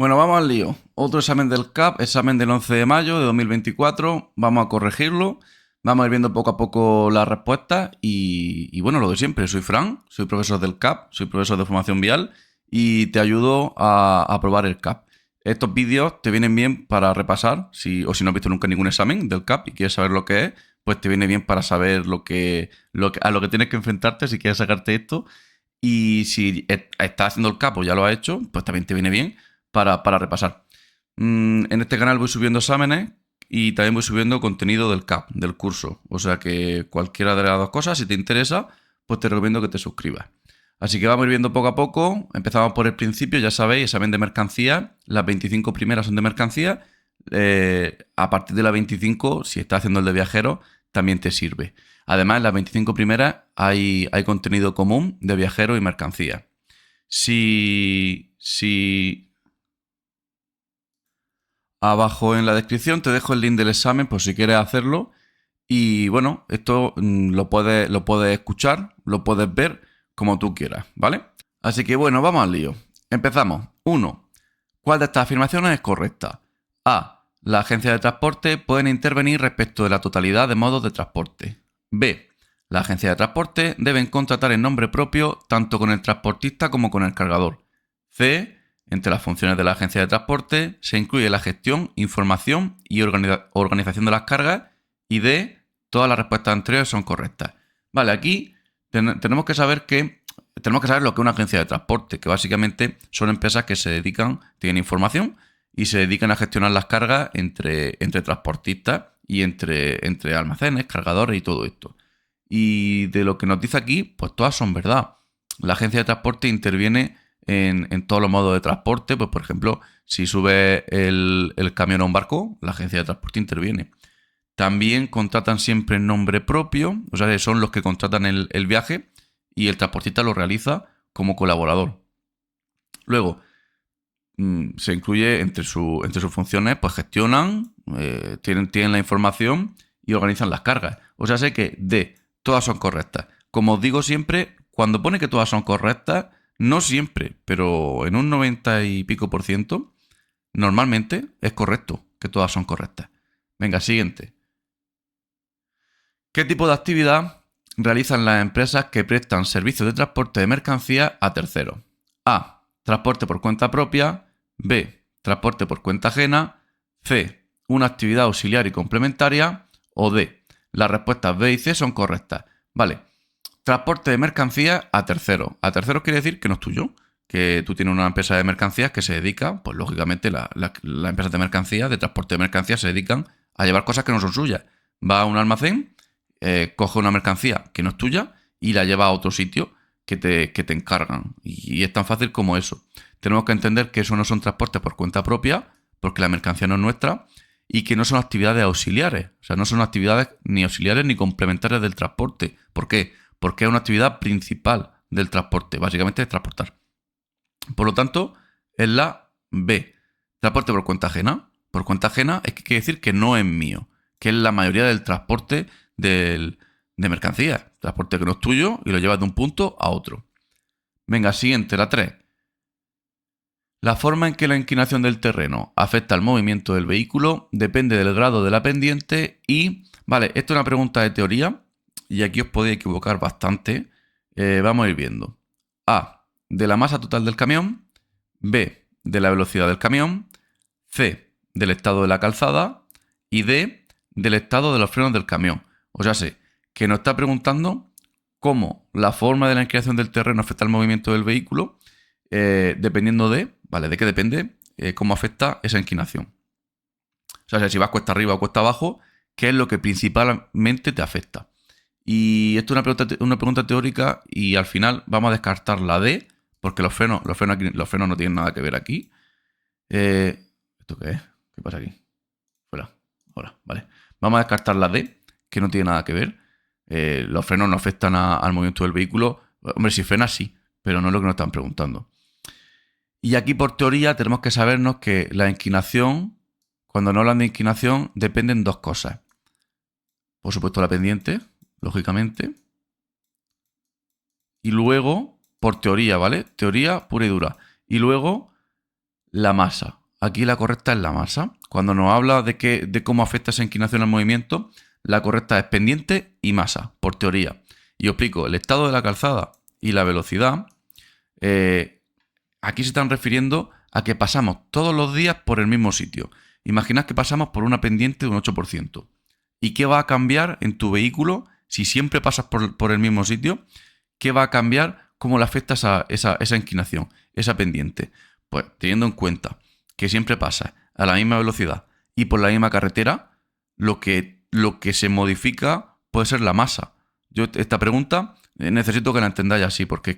Bueno, vamos al lío. Otro examen del CAP, examen del 11 de mayo de 2024. Vamos a corregirlo. Vamos a ir viendo poco a poco las respuestas. Y bueno, lo de siempre. Soy Fran, soy profesor del CAP, soy profesor de formación vial y te ayudo a aprobar el CAP. Estos vídeos te vienen bien para repasar, o si no has visto nunca ningún examen del CAP y quieres saber lo que es, pues te viene bien para saber a lo que tienes que enfrentarte si quieres sacarte esto. Y si estás haciendo el CAP o ya lo has hecho, pues también te viene bien para repasar. En este canal voy subiendo exámenes y también voy subiendo contenido del CAP, del curso. O sea que cualquiera de las dos cosas, si te interesa, pues te recomiendo que te suscribas. Así que vamos a ir viendo poco a poco. Empezamos por el principio, ya sabéis, examen de mercancía. Las 25 primeras son de mercancía. A partir de las 25, si estás haciendo el de viajero, también te sirve. Además, en las 25 primeras hay contenido común de viajero y mercancía. Si Abajo en la descripción te dejo el link del examen por si quieres hacerlo. Y bueno, esto lo puedes escuchar, lo puedes ver como tú quieras, ¿vale? Así que bueno, vamos al lío. Empezamos. 1. ¿Cuál de estas afirmaciones es correcta? A. Las agencias de transporte pueden intervenir respecto de la totalidad de modos de transporte. B. Las agencias de transporte deben contratar en nombre propio tanto con el transportista como con el cargador. C. Entre las funciones de la agencia de transporte se incluye la gestión, información y organización de las cargas. Y D. Todas las respuestas anteriores son correctas. Vale, aquí tenemos que saber lo que es una agencia de transporte, que básicamente son empresas que tienen información y se dedican a gestionar las cargas entre transportistas y entre almacenes, cargadores y todo esto. Y de lo que nos dice aquí, pues todas son verdad. La agencia de transporte interviene en todos los modos de transporte. Pues por ejemplo, si sube el camión a un barco, la agencia de transporte interviene. También contratan siempre en nombre propio, o sea, son los que contratan el viaje y el transportista lo realiza como colaborador. Luego, se incluye entre sus funciones, pues gestionan, tienen la información y organizan las cargas. O sea, sé que todas son correctas. Como os digo siempre, cuando pone que todas son correctas, no siempre, pero en un 90 y pico por ciento, normalmente es correcto que todas son correctas. Venga, siguiente. ¿Qué tipo de actividad realizan las empresas que prestan servicios de transporte de mercancías a terceros? A. Transporte por cuenta propia. B. Transporte por cuenta ajena. C. Una actividad auxiliar y complementaria. O D. Las respuestas B y C son correctas. Vale. Transporte de mercancías a terceros. A terceros quiere decir que no es tuyo. Que tú tienes una empresa de mercancías que se dedica, pues lógicamente las empresas de mercancías, de transporte de mercancías, se dedican a llevar cosas que no son suyas. Va a un almacén, coge una mercancía que no es tuya y la lleva a otro sitio que te encargan. Y es tan fácil como eso. Tenemos que entender que eso no son transportes por cuenta propia, porque la mercancía no es nuestra, y que no son actividades auxiliares. O sea, no son actividades ni auxiliares ni complementarias del transporte. ¿Por qué? Porque es una actividad principal del transporte. Básicamente es transportar. Por lo tanto, es la B. Transporte por cuenta ajena. Por cuenta ajena es que quiere decir que no es mío, que es la mayoría del transporte de mercancías. Transporte que no es tuyo y lo llevas de un punto a otro. Venga, siguiente, la 3. La forma en que la inclinación del terreno afecta al movimiento del vehículo depende del grado de la pendiente y... Vale, esto es una pregunta de teoría y aquí os podéis equivocar bastante. Vamos a ir viendo. A. De la masa total del camión. B. De la velocidad del camión. C. Del estado de la calzada. Y D. Del estado de los frenos del camión. O sea, sé que nos está preguntando cómo la forma de la inclinación del terreno afecta al movimiento del vehículo, dependiendo ¿de qué depende? Cómo afecta esa inclinación. O sea, si vas cuesta arriba o cuesta abajo, ¿qué es lo que principalmente te afecta? Y esto es una pregunta teórica y al final vamos a descartar la D, porque los frenos no tienen nada que ver aquí. ¿Esto qué es? ¿Qué pasa aquí? Fuera. Ahora, vale. Vamos a descartar la D, que no tiene nada que ver. Los frenos no afectan al movimiento del vehículo. Hombre, si frena sí, pero no es lo que nos están preguntando. Y aquí por teoría tenemos que sabernos que la inclinación, cuando nos hablan de inclinación, dependen dos cosas. Por supuesto la pendiente, lógicamente. Y luego, por teoría, ¿vale? Teoría pura y dura. Y luego, la masa. Aquí la correcta es la masa. Cuando nos habla de cómo afecta esa inclinación al movimiento, la correcta es pendiente y masa, por teoría. Y os explico, el estado de la calzada y la velocidad, aquí se están refiriendo a que pasamos todos los días por el mismo sitio. Imaginad que pasamos por una pendiente de un 8%. ¿Y qué va a cambiar en tu vehículo si siempre pasas por el mismo sitio? ¿Qué va a cambiar? ¿Cómo le afecta esa inclinación, esa pendiente? Pues teniendo en cuenta que siempre pasas a la misma velocidad y por la misma carretera, lo que se modifica puede ser la masa. Yo esta pregunta necesito que la entendáis así, porque es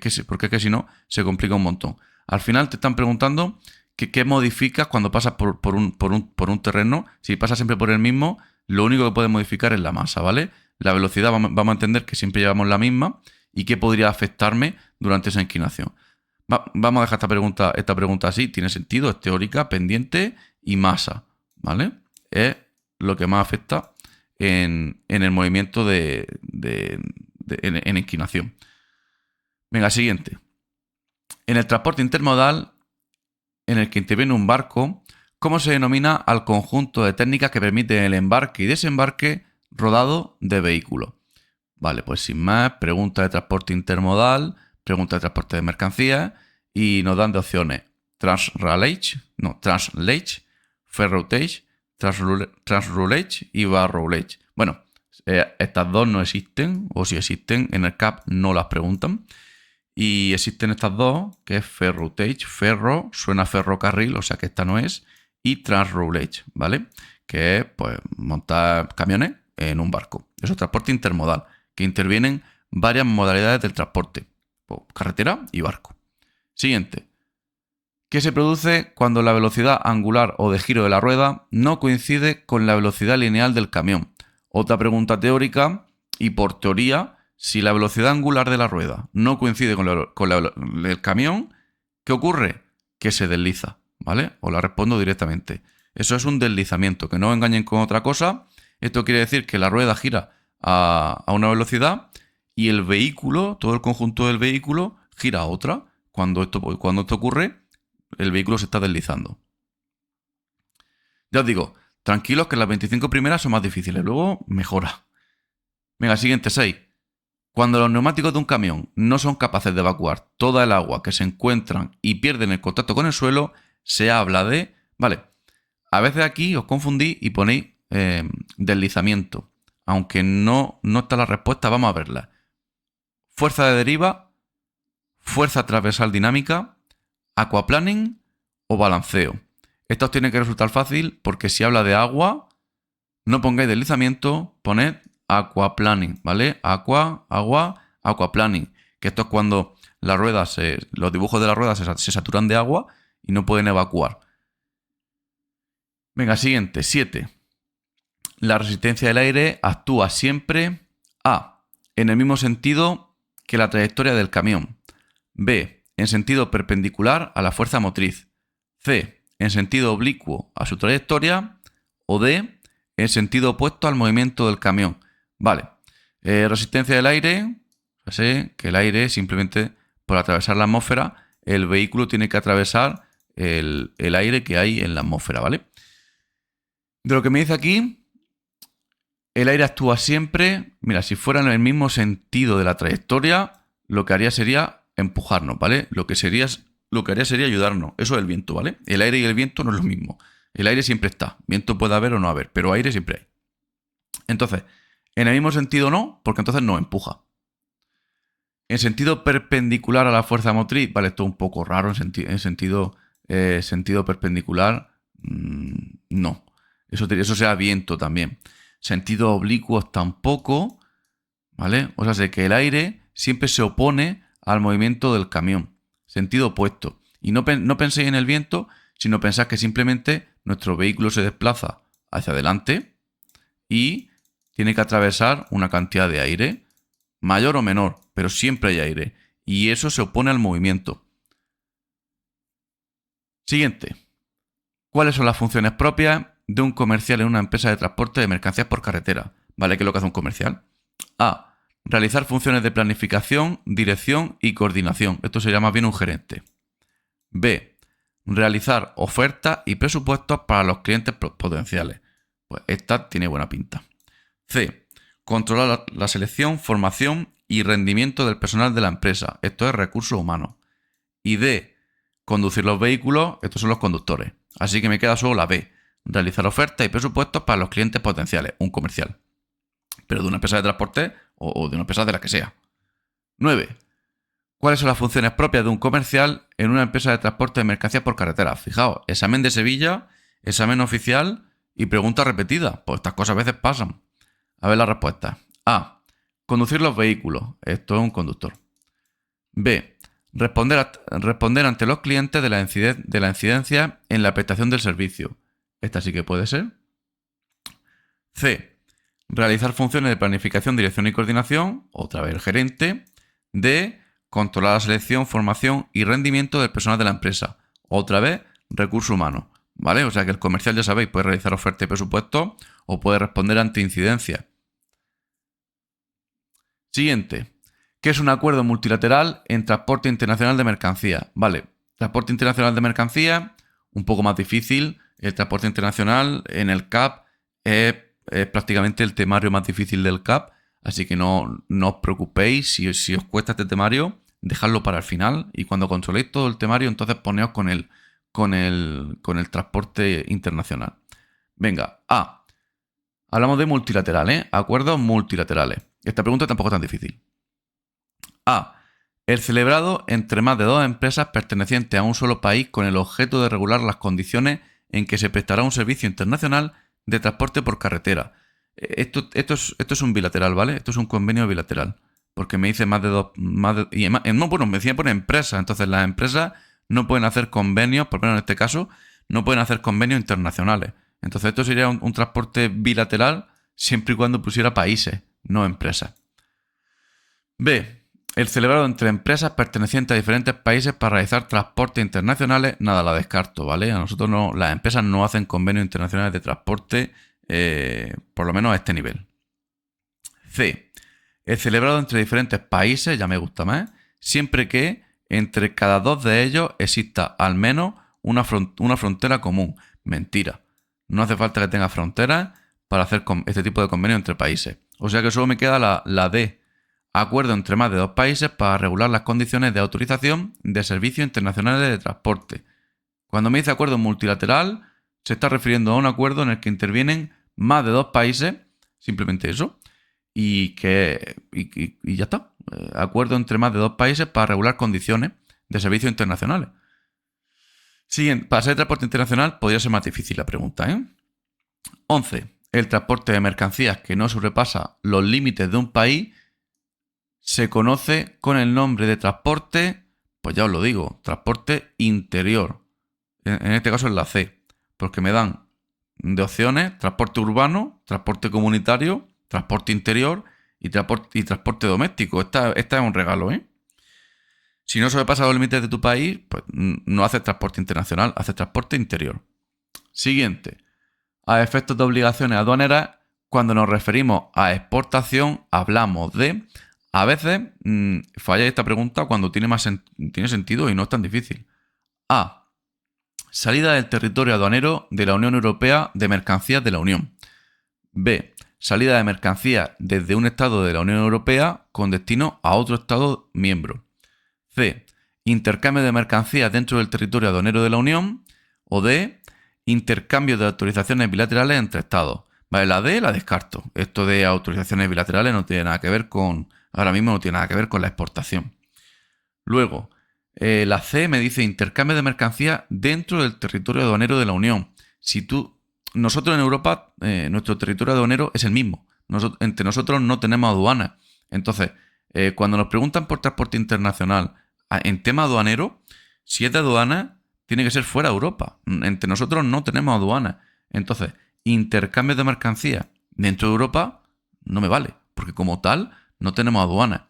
que si no se complica un montón. Al final te están preguntando qué modificas cuando pasas por un terreno. Si pasas siempre por el mismo, lo único que puedes modificar es la masa, ¿vale? La velocidad vamos a entender que siempre llevamos la misma y qué podría afectarme durante esa inclinación. Vamos a dejar esta pregunta así, tiene sentido, es teórica, pendiente y masa, ¿vale? Es lo que más afecta en el movimiento en inclinación. Venga, siguiente. En el transporte intermodal, en el que interviene un barco, ¿cómo se denomina al conjunto de técnicas que permiten el embarque y desembarque rodado de vehículos? Vale, pues sin más, pregunta de transporte intermodal, pregunta de transporte de mercancías y nos dan de opciones translage, ferroutage, transroulage y barroulage. Bueno, estas dos no existen, o si existen, en el CAP no las preguntan. Y existen estas dos, que es ferroutage, ferro, suena a ferrocarril, o sea que esta no es, y transroulage, ¿vale? Que es, pues, montar camiones en un barco. Eso es transporte intermodal, que intervienen varias modalidades del transporte, pues, carretera y barco. Siguiente. ¿Qué se produce cuando la velocidad angular o de giro de la rueda no coincide con la velocidad lineal del camión? Otra pregunta teórica, y por teoría, si la velocidad angular de la rueda no coincide con la del camión, ¿qué ocurre? Que se desliza, ¿vale? Os la respondo directamente. Eso es un deslizamiento, que no os engañen con otra cosa. Esto quiere decir que la rueda gira a una velocidad y el vehículo, todo el conjunto del vehículo, gira a otra. Cuando esto ocurre, el vehículo se está deslizando. Ya os digo, tranquilos que las 25 primeras son más difíciles, luego mejora. Venga, siguiente 6. Cuando los neumáticos de un camión no son capaces de evacuar toda el agua que se encuentran y pierden el contacto con el suelo, se habla de... Vale, a veces aquí os confundís y ponéis deslizamiento. Aunque no está la respuesta, vamos a verla. Fuerza de deriva, fuerza transversal dinámica, aquaplaning o balanceo. Esto os tiene que resultar fácil porque si habla de agua, no pongáis deslizamiento, poned aquaplaning, ¿vale? Agua, aquaplaning. Que esto es cuando los dibujos de las ruedas se saturan de agua y no pueden evacuar. Venga, siguiente, 7. La resistencia del aire actúa siempre A. En el mismo sentido que la trayectoria del camión. B. En sentido perpendicular a la fuerza motriz. C. En sentido oblicuo a su trayectoria. O D. En sentido opuesto al movimiento del camión. Vale. Resistencia del aire. Sé que el aire, simplemente por atravesar la atmósfera, el vehículo tiene que atravesar el aire que hay en la atmósfera, ¿vale? De lo que me dice aquí, el aire actúa siempre. Mira, si fuera en el mismo sentido de la trayectoria, lo que haría sería empujarnos, ¿vale? Lo que haría sería ayudarnos. Eso es el viento, ¿vale? El aire y el viento no es lo mismo. El aire siempre está. Viento puede haber o no haber, pero aire siempre hay. Entonces, en el mismo sentido no, porque entonces nos empuja. En sentido perpendicular a la fuerza motriz, vale, esto es un poco raro en sentido perpendicular, no. Eso sea viento también. Sentido oblicuo tampoco, ¿vale? O sea, sé que el aire siempre se opone al movimiento del camión. Sentido opuesto. Y no penséis en el viento, sino pensad que simplemente nuestro vehículo se desplaza hacia adelante y tiene que atravesar una cantidad de aire, mayor o menor, pero siempre hay aire. Y eso se opone al movimiento. Siguiente. ¿Cuáles son las funciones propias de un comercial en una empresa de transporte de mercancías por carretera? ¿Vale? ¿Qué es lo que hace un comercial? A. Realizar funciones de planificación, dirección y coordinación. Esto se llama bien un gerente. B. realizar ofertas y presupuestos para los clientes potenciales. Pues esta tiene buena pinta. C. Controlar la selección, formación y rendimiento del personal de la empresa. Esto es recursos humanos. Y D. Conducir los vehículos. Estos son los conductores. Así que me queda solo la B. Realizar ofertas y presupuestos para los clientes potenciales. Un comercial. Pero de una empresa de transporte o de una empresa de la que sea. 9. ¿Cuáles son las funciones propias de un comercial en una empresa de transporte de mercancías por carretera? Fijaos, examen de Sevilla, examen oficial y pregunta repetida. Pues estas cosas a veces pasan. A ver las respuestas. A. Conducir los vehículos. Esto es un conductor. B. Responder ante los clientes de la incidencia en la prestación del servicio. Esta sí que puede ser. C. Realizar funciones de planificación, dirección y coordinación. Otra vez el gerente. D. Controlar la selección, formación y rendimiento del personal de la empresa. Otra vez, recursos humanos. ¿Vale? O sea que el comercial, ya sabéis, puede realizar oferta y presupuesto o puede responder ante incidencias. Siguiente. ¿Qué es un acuerdo multilateral en transporte internacional de mercancías? Vale, transporte internacional de mercancías, un poco más difícil. El transporte internacional en el CAP es prácticamente el temario más difícil del CAP. Así que no os preocupéis si os cuesta este temario, dejadlo para el final y cuando controléis todo el temario, entonces poneos con el transporte internacional. Venga, A. Hablamos de multilateral, ¿eh? Acuerdos multilaterales. Esta pregunta tampoco es tan difícil. A. El celebrado entre más de dos empresas pertenecientes a un solo país con el objeto de regular las condiciones en que se prestará un servicio internacional de transporte por carretera. Esto es un bilateral, ¿vale? Esto es un convenio bilateral. Porque me dice más de dos... bueno, me decía por empresas. Entonces las empresas no pueden hacer convenios, por lo menos en este caso, no pueden hacer convenios internacionales. Entonces esto sería un transporte bilateral siempre y cuando pusiera países, no empresas. B. El celebrado entre empresas pertenecientes a diferentes países para realizar transportes internacionales, nada, la descarto, ¿vale? A nosotros no, las empresas no hacen convenios internacionales de transporte, por lo menos a este nivel. C. El celebrado entre diferentes países, ya me gusta más, siempre que entre cada dos de ellos exista al menos una frontera común. Mentira. No hace falta que tenga fronteras para hacer este tipo de convenios entre países. O sea que solo me queda la D. Acuerdo entre más de dos países para regular las condiciones de autorización de servicios internacionales de transporte. Cuando me dice acuerdo multilateral, se está refiriendo a un acuerdo en el que intervienen más de dos países, simplemente eso, y ya está. Acuerdo entre más de dos países para regular condiciones de servicios internacionales. Siguiente, para ser transporte internacional podría ser más difícil la pregunta, ¿eh? 11. El transporte de mercancías que no sobrepasa los límites de un país se conoce con el nombre de transporte, pues ya os lo digo, transporte interior. En este caso es la C, porque me dan de opciones transporte urbano, transporte comunitario, transporte interior y transporte doméstico. Esta es un regalo, ¿eh? Si no sobrepasa los límites de tu país, pues no haces transporte internacional, haces transporte interior. Siguiente. A efectos de obligaciones aduaneras, cuando nos referimos a exportación, hablamos de... A veces falla esta pregunta cuando tiene sentido y no es tan difícil. A. Salida del territorio aduanero de la Unión Europea de mercancías de la Unión. B. Salida de mercancías desde un estado de la Unión Europea con destino a otro estado miembro. C. Intercambio de mercancías dentro del territorio aduanero de la Unión. O D. Intercambio de autorizaciones bilaterales entre estados. Vale, la D la descarto. Esto de autorizaciones bilaterales no tiene nada que ver con... Ahora mismo no tiene nada que ver con la exportación. Luego, la C me dice intercambio de mercancías dentro del territorio aduanero de la Unión. Nosotros en Europa, nuestro territorio aduanero es el mismo. Entre nosotros no tenemos aduanas. Entonces, cuando nos preguntan por transporte internacional en tema aduanero, si es de aduana, tiene que ser fuera de Europa. Entre nosotros no tenemos aduanas. Entonces, intercambio de mercancías dentro de Europa no me vale, porque como tal no tenemos aduanas.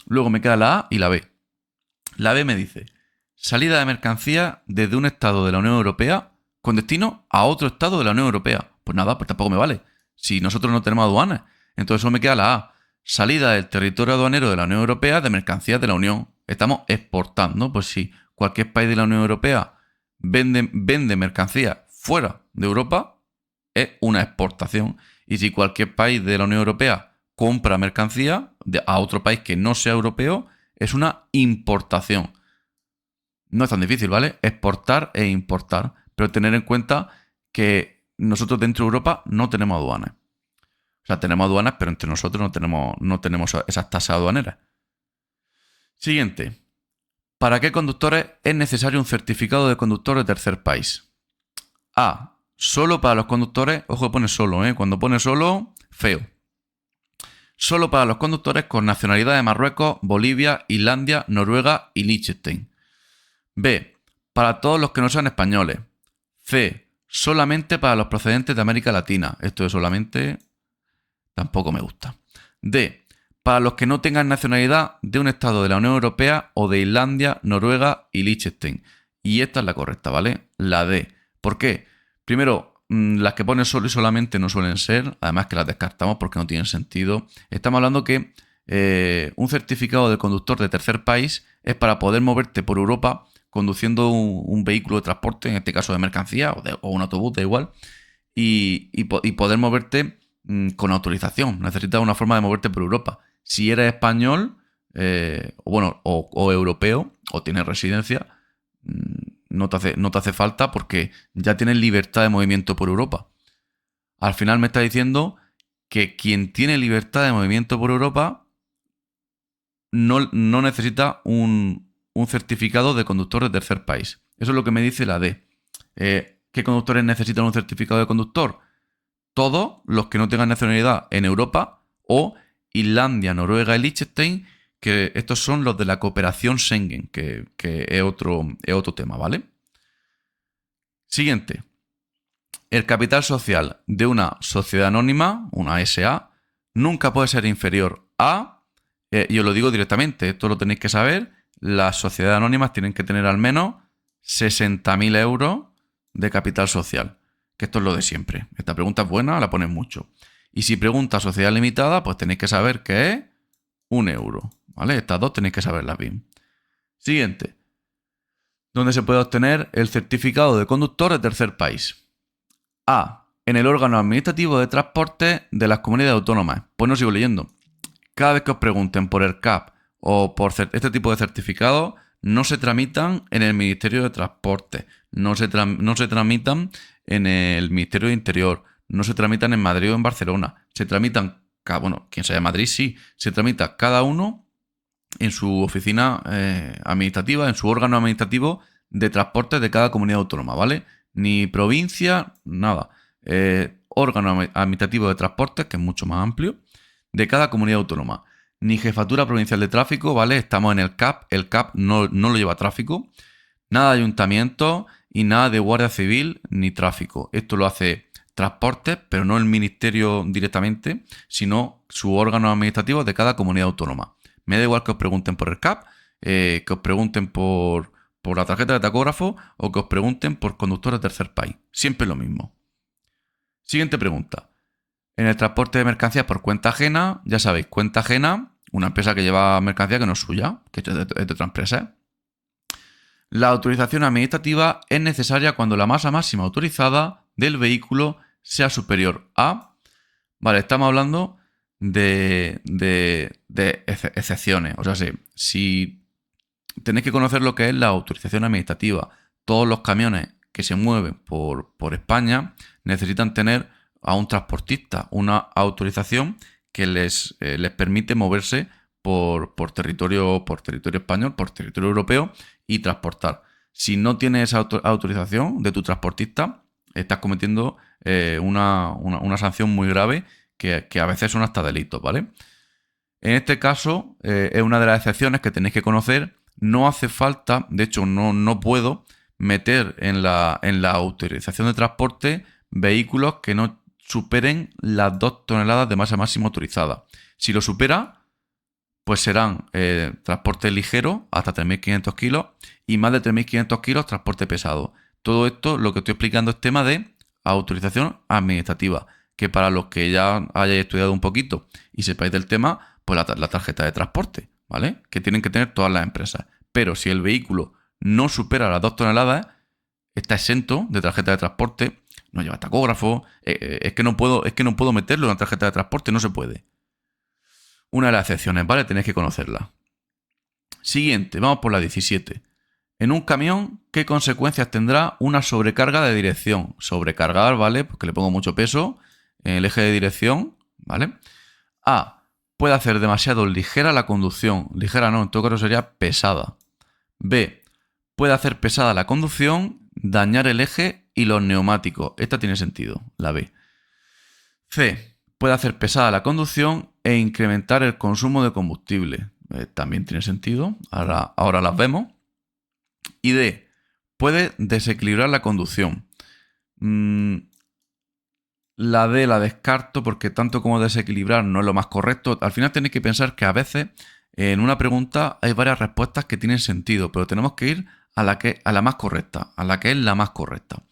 Luego me queda la A y la B. La B me dice salida de mercancías desde un estado de la Unión Europea con destino a otro estado de la Unión Europea. Pues nada, pues tampoco me vale. Si nosotros no tenemos aduanas. Entonces solo me queda la A. Salida del territorio aduanero de la Unión Europea de mercancías de la Unión. Estamos exportando. Pues si cualquier país de la Unión Europea vende mercancía fuera de Europa, es una exportación. Y si cualquier país de la Unión Europea compra mercancía a otro país que no sea europeo, es una importación. No es tan difícil, ¿vale? Exportar e importar. Pero tener en cuenta que nosotros dentro de Europa no tenemos aduanas. O sea, tenemos aduanas, pero entre nosotros no tenemos esas tasas aduaneras. Siguiente. ¿Para qué conductores es necesario un certificado de conductor de tercer país? A. Solo para los conductores, ojo, pone solo, cuando pone solo, feo. Solo para los conductores con nacionalidad de Marruecos, Bolivia, Islandia, Noruega y Liechtenstein. B. Para todos los que no sean españoles. C. Solamente para los procedentes de América Latina. Esto de solamente tampoco me gusta. D. Para los que no tengan nacionalidad de un estado de la Unión Europea o de Islandia, Noruega y Liechtenstein. Y esta es la correcta, ¿vale? La D. ¿Por qué? Primero, las que ponen solo y solamente no suelen ser, además que las descartamos porque no tienen sentido. Estamos hablando que un certificado de conductor de tercer país es para poder moverte por Europa conduciendo un vehículo de transporte, en este caso de mercancía o un autobús, da igual, y poder moverte con autorización. Necesitas una forma de moverte por Europa. Si eres español, o europeo, o tienes residencia, no te hace falta porque ya tienes libertad de movimiento por Europa. Al final me está diciendo que quien tiene libertad de movimiento por Europa no necesita un certificado de conductor de tercer país. Eso es lo que me dice la D. ¿Qué conductores necesitan un certificado de conductor? Todos los que no tengan nacionalidad en Europa o Islandia, Noruega y Liechtenstein, que estos son los de la cooperación Schengen, que es otro tema, ¿vale? Siguiente. El capital social de una sociedad anónima, una SA, nunca puede ser inferior a, y os lo digo directamente, esto lo tenéis que saber, las sociedades anónimas tienen que tener al menos 60.000 euros de capital social, que esto es lo de siempre. Esta pregunta es buena, la ponen mucho. Y si pregunta sociedad limitada, pues tenéis que saber que es 1 euro, ¿vale? Estas dos tenéis que saberlas bien. Siguiente. ¿Dónde se puede obtener el certificado de conductor de tercer país? A. En el órgano administrativo de transporte de las comunidades autónomas. Pues no sigo leyendo. Cada vez que os pregunten por el CAP o por este tipo de certificados, no se tramitan en el Ministerio de Transporte, no se tramitan en el Ministerio de Interior, no se tramitan en Madrid o en Barcelona. Se tramitan, quien sea de Madrid sí, se tramita cada uno en su oficina administrativa, en su órgano administrativo de transporte de cada comunidad autónoma, ¿vale? Ni provincia, nada. Órgano administrativo de transporte, que es mucho más amplio, de cada comunidad autónoma. Ni jefatura provincial de tráfico, ¿vale? Estamos en el CAP no lo lleva tráfico. Nada de ayuntamiento y nada de guardia civil ni tráfico. Esto lo hace transporte, pero no el ministerio directamente, sino su órgano administrativo de cada comunidad autónoma. Me da igual que os pregunten por el CAP, que os pregunten por la tarjeta de tacógrafo o que os pregunten por conductor de tercer país. Siempre lo mismo. Siguiente pregunta. En el transporte de mercancías por cuenta ajena, ya sabéis, cuenta ajena, una empresa que lleva mercancía que no es suya, que es de otra empresa. La autorización administrativa es necesaria cuando la masa máxima autorizada del vehículo sea superior a... Vale, estamos hablando de excepciones. O sea, si tenéis que conocer lo que es la autorización administrativa, todos los camiones que se mueven por España necesitan tener a un transportista una autorización que les permite moverse por territorio español, por territorio europeo y transportar. Si no tienes esa autorización de tu transportista, estás cometiendo una sanción muy grave que a veces son hasta delitos, ¿vale? En este caso, es una de las excepciones que tenéis que conocer. No hace falta, de hecho no puedo meter en la autorización de transporte vehículos que no superen las 2 toneladas de masa máxima autorizada. Si lo supera, pues serán transporte ligero hasta 3.500 kilos y más de 3.500 kilos transporte pesado. Todo esto, lo que estoy explicando es tema de autorización administrativa, que para los que ya hayáis estudiado un poquito y sepáis del tema, pues la tarjeta de transporte, ¿vale? Que tienen que tener todas las empresas. Pero si el vehículo no supera las 2 toneladas, está exento de tarjeta de transporte, no lleva tacógrafo, es que no puedo meterlo en la tarjeta de transporte, no se puede. Una de las excepciones, ¿vale? Tenéis que conocerla. Siguiente, vamos por la 17. En un camión, ¿qué consecuencias tendrá una sobrecarga de dirección? Sobrecargar, ¿vale? Porque le pongo mucho peso en el eje de dirección, ¿vale? A. Puede hacer demasiado ligera la conducción. Ligera no, en todo caso sería pesada. B. Puede hacer pesada la conducción, dañar el eje y los neumáticos. Esta tiene sentido, la B. C. Puede hacer pesada la conducción e incrementar el consumo de combustible. También tiene sentido. Ahora las vemos. Y D. Puede desequilibrar la conducción. La D la descarto porque tanto como desequilibrar no es lo más correcto. Al final tenéis que pensar que a veces en una pregunta hay varias respuestas que tienen sentido, pero tenemos que ir a la más correcta, a la que es la más correcta.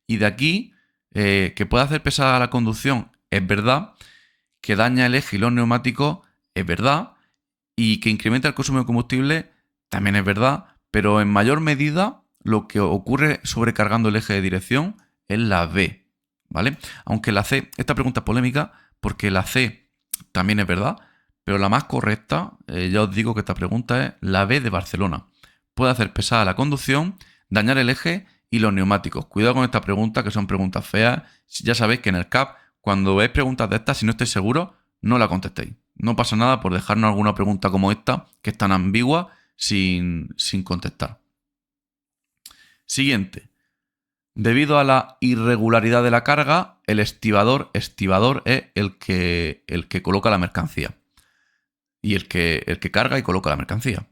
Y de aquí, que puede hacer pesada la conducción, es verdad. Que daña el eje y los neumáticos, es verdad. Y que incrementa el consumo de combustible, también es verdad. Pero en mayor medida, lo que ocurre sobrecargando el eje de dirección es la B, ¿vale? Aunque la C, esta pregunta es polémica porque la C también es verdad, pero la más correcta, ya os digo que esta pregunta es la B de Barcelona. Puede hacer pesada la conducción, dañar el eje y los neumáticos. Cuidado con esta pregunta, que son preguntas feas. Ya sabéis que en el CAP, cuando veis preguntas de estas, si no estáis seguros, no la contestéis. No pasa nada por dejarnos alguna pregunta como esta, que es tan ambigua, sin contestar. Siguiente. Debido a la irregularidad de la carga, el estibador es el que coloca la mercancía. Y el que carga y coloca la mercancía.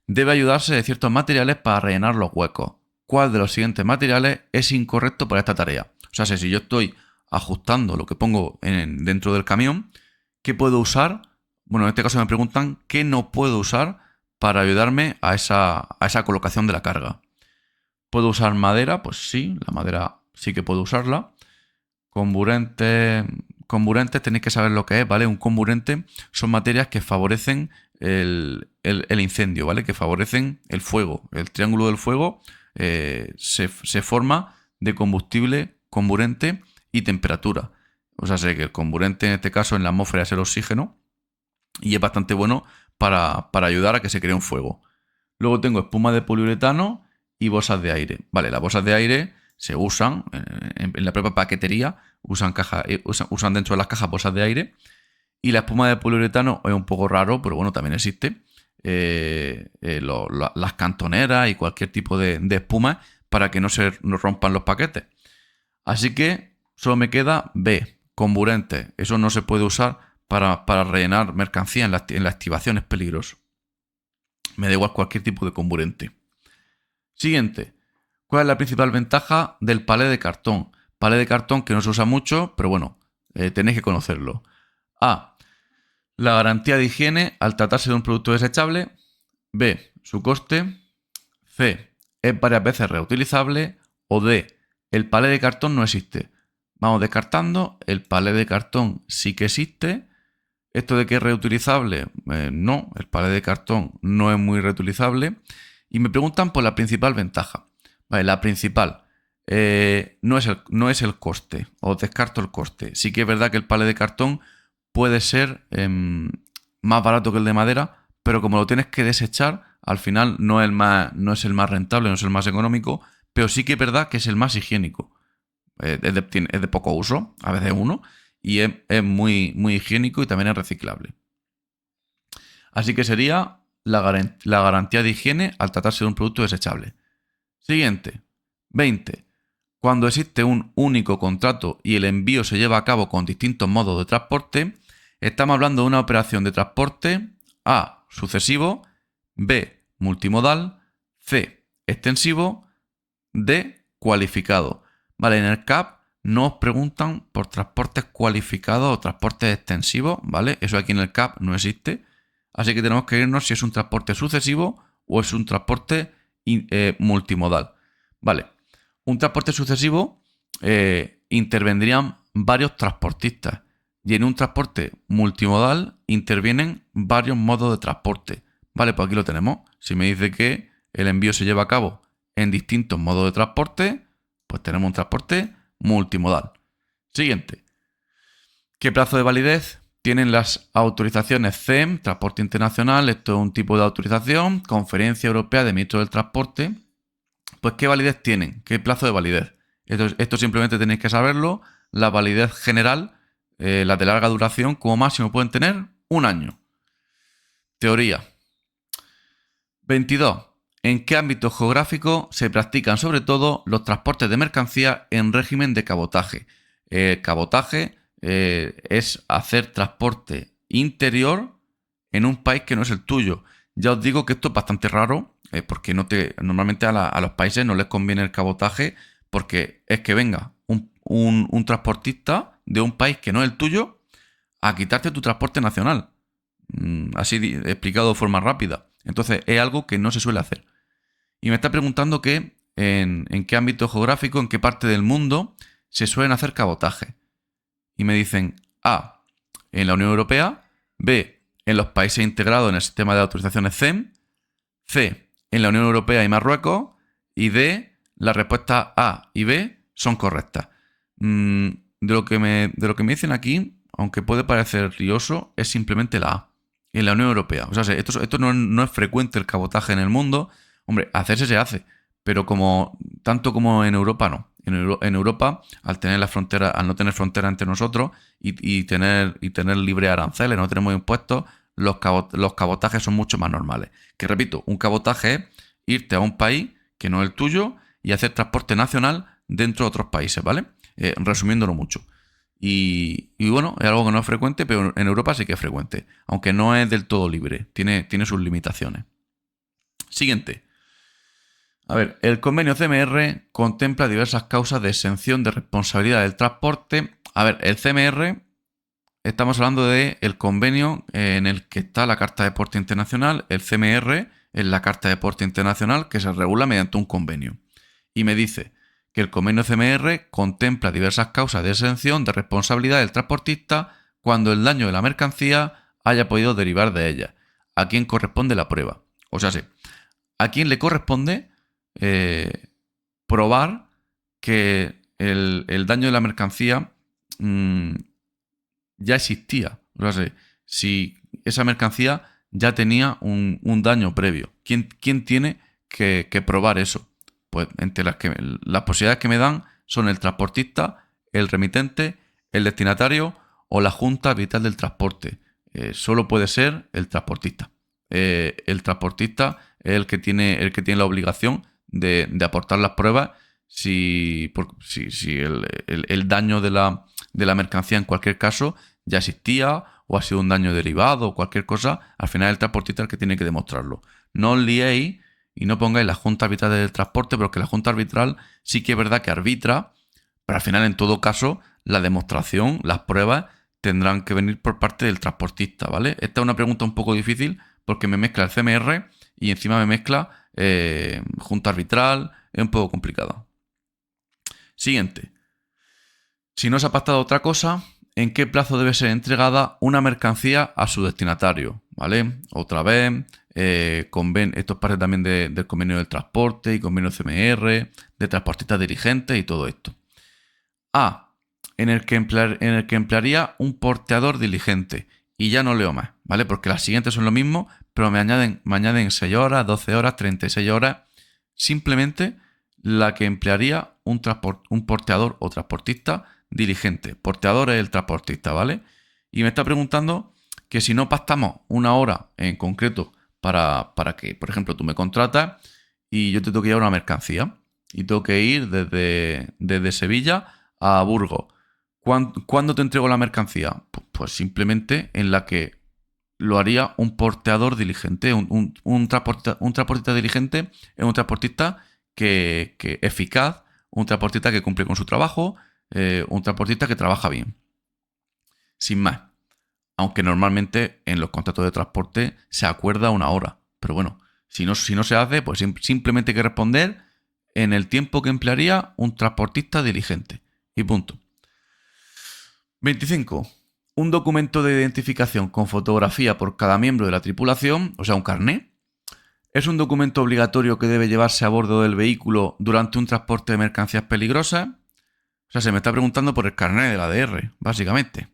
Debe ayudarse de ciertos materiales para rellenar los huecos. ¿Cuál de los siguientes materiales es incorrecto para esta tarea? O sea, si yo estoy ajustando lo que pongo dentro del camión, ¿qué puedo usar? Bueno, en este caso me preguntan qué no puedo usar para ayudarme a esa colocación de la carga. ¿Puedo usar madera? Pues sí, la madera sí que puedo usarla. Comburentes tenéis que saber lo que es, ¿vale? Un comburente son materias que favorecen el incendio, ¿vale? Que favorecen el fuego. El triángulo del fuego se forma de combustible, comburente y temperatura. O sea, sé que el comburente en este caso en la atmósfera es el oxígeno y es bastante bueno para ayudar a que se cree un fuego. Luego tengo espuma de poliuretano y bolsas de aire. Vale, las bolsas de aire se usan en la propia paquetería, usan dentro de las cajas bolsas de aire. Y la espuma de poliuretano es un poco raro, pero bueno, también existe. Las cantoneras y cualquier tipo de espuma para que no se rompan los paquetes. Así que solo me queda B, comburente. Eso no se puede usar para rellenar mercancía en la activación, es peligroso. Me da igual cualquier tipo de comburente. Siguiente. ¿Cuál es la principal ventaja del palé de cartón? Palé de cartón que no se usa mucho, pero bueno, tenéis que conocerlo. A. La garantía de higiene al tratarse de un producto desechable. B. Su coste. C. Es varias veces reutilizable. O D. El palé de cartón no existe. Vamos descartando. El palé de cartón sí que existe. Esto de que es reutilizable, no. El palé de cartón no es muy reutilizable. Y me preguntan por la principal ventaja. Vale, la principal no es el coste. Os descarto el coste. Sí que es verdad que el palé de cartón puede ser más barato que el de madera, pero como lo tienes que desechar, al final no es el más rentable, no es el más económico, pero sí que es verdad que es el más higiénico. Es de poco uso, a veces uno, y es muy, muy higiénico y también es reciclable. Así que sería la garantía de higiene al tratarse de un producto desechable. Siguiente. 20. Cuando existe un único contrato y el envío se lleva a cabo con distintos modos de transporte, estamos hablando de una operación de transporte A. Sucesivo, B. Multimodal, C. Extensivo, D. Cualificado. Vale, en el CAP no os preguntan por transportes cualificados o transportes extensivos, ¿vale? Eso aquí en el CAP no existe. Así que tenemos que irnos si es un transporte sucesivo o es un transporte multimodal. Vale, un transporte sucesivo intervendrían varios transportistas y en un transporte multimodal intervienen varios modos de transporte. Vale, pues aquí lo tenemos. Si me dice que el envío se lleva a cabo en distintos modos de transporte, Pues tenemos un transporte multimodal. Siguiente. ¿Qué plazo de validez tienen las autorizaciones CEM, Transporte Internacional? Esto es un tipo de autorización, Conferencia Europea de Ministros del Transporte. Pues ¿qué validez tienen? ¿Qué plazo de validez? Esto simplemente tenéis que saberlo. La validez general, las de larga duración, como máximo pueden tener 1 año. Teoría. 22. ¿En qué ámbito geográfico se practican sobre todo los transportes de mercancía en régimen de cabotaje? Cabotaje es hacer transporte interior en un país que no es el tuyo. Ya os digo que esto es bastante raro, porque normalmente a los países no les conviene el cabotaje, porque es que venga un transportista de un país que no es el tuyo a quitarte tu transporte nacional. Así explicado de forma rápida. Entonces es algo que no se suele hacer. Y me está preguntando que en qué ámbito geográfico, en qué parte del mundo se suelen hacer cabotajes. Y me dicen A, en la Unión Europea, B, en los países integrados en el sistema de autorizaciones CEM, C, en la Unión Europea y Marruecos, y D, las respuestas A y B son correctas. De lo que me dicen aquí, aunque puede parecer rioso, es simplemente la A, en la Unión Europea. O sea, esto no es frecuente el cabotaje en el mundo. Hombre, hacerse se hace, pero tanto como en Europa no. En Europa, al no tener frontera entre nosotros y tener libre aranceles, no tenemos impuestos, los cabotajes son mucho más normales. Que repito, un cabotaje es irte a un país que no es el tuyo y hacer transporte nacional dentro de otros países, ¿vale? Resumiéndolo mucho. Y bueno, es algo que no es frecuente, pero en Europa sí que es frecuente, aunque no es del todo libre, tiene sus limitaciones. Siguiente. A ver, el convenio CMR contempla diversas causas de exención de responsabilidad del transporte. A ver, el CMR, estamos hablando del convenio en el que está la Carta de Porte Internacional. El CMR es la Carta de Porte Internacional que se regula mediante un convenio. Y me dice que el convenio CMR contempla diversas causas de exención de responsabilidad del transportista cuando el daño de la mercancía haya podido derivar de ella. ¿A quién corresponde la prueba? O sea, sí, ¿a quién le corresponde probar que el daño de la mercancía ya existía? O sea, si esa mercancía ya tenía un daño previo. ¿Quién tiene que probar eso? Pues entre las posibilidades que me dan son el transportista, el remitente, el destinatario o la junta arbitral del transporte. Solo puede ser el transportista. El transportista es el que tiene la obligación de aportar las pruebas si el daño de la mercancía en cualquier caso ya existía o ha sido un daño derivado o cualquier cosa. Al final el transportista es el que tiene que demostrarlo. No os liéis y no pongáis la Junta Arbitral del Transporte, porque la Junta Arbitral sí que es verdad que arbitra, pero al final en todo caso la demostración, las pruebas tendrán que venir por parte del transportista, ¿vale? Esta es una pregunta un poco difícil porque me mezcla el CMR y encima me mezcla Junta Arbitral, es un poco complicado. Siguiente. Si no se ha pactado otra cosa, ¿en qué plazo debe ser entregada una mercancía a su destinatario? ¿Vale? Otra vez, esto es parte también del convenio del transporte y convenio CMR, de transportistas dirigentes y todo esto. A. En el que emplearía un porteador diligente. Y ya no leo más, ¿vale? Porque las siguientes son lo mismo, pero me añaden 6 horas, 12 horas, 36 horas. Simplemente la que emplearía un porteador o transportista diligente. Porteador es el transportista, ¿vale? Y me está preguntando que si no pactamos una hora en concreto para que, por ejemplo, tú me contratas y yo te tengo que llevar una mercancía y tengo que ir desde Sevilla a Burgos. ¿Cuándo te entrego la mercancía? Pues simplemente en la que lo haría un porteador diligente. Un transportista diligente es un transportista que eficaz, un transportista que cumple con su trabajo, un transportista que trabaja bien. Sin más. Aunque normalmente en los contratos de transporte se acuerda una hora. Pero bueno, si no se hace, pues simplemente hay que responder en el tiempo que emplearía un transportista diligente. Y punto. 25. Un documento de identificación con fotografía por cada miembro de la tripulación, o sea, un carné, ¿Es un documento obligatorio que debe llevarse a bordo del vehículo durante un transporte de mercancías peligrosas? O sea, se me está preguntando por el carnet del ADR, básicamente.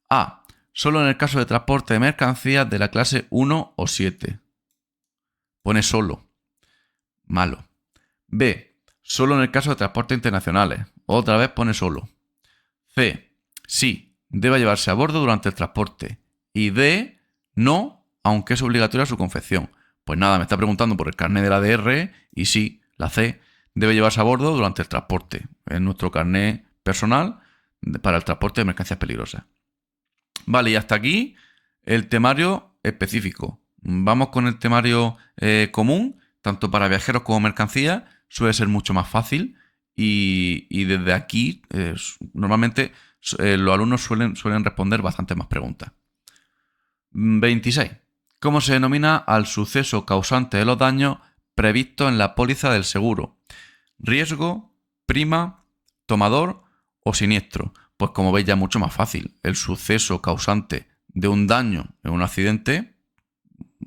A. Solo en el caso de transporte de mercancías de la clase 1 o 7. Pone solo. Malo. B. Solo en el caso de transportes internacionales. Otra vez pone solo. C. Sí, debe llevarse a bordo durante el transporte. Y D. No, aunque es obligatoria su confección. Pues nada, me está preguntando por el carnet de la ADR y sí, la C, debe llevarse a bordo durante el transporte. Es nuestro carnet personal para el transporte de mercancías peligrosas. Vale, y hasta aquí el temario específico. Vamos con el temario común, tanto para viajeros como mercancías. Suele ser mucho más fácil y desde aquí normalmente los alumnos suelen responder bastante más preguntas. 26. ¿Cómo se denomina al suceso causante de los daños previstos en la póliza del seguro? ¿Riesgo, prima, tomador o siniestro? Pues como veis ya es mucho más fácil. El suceso causante de un daño en un accidente,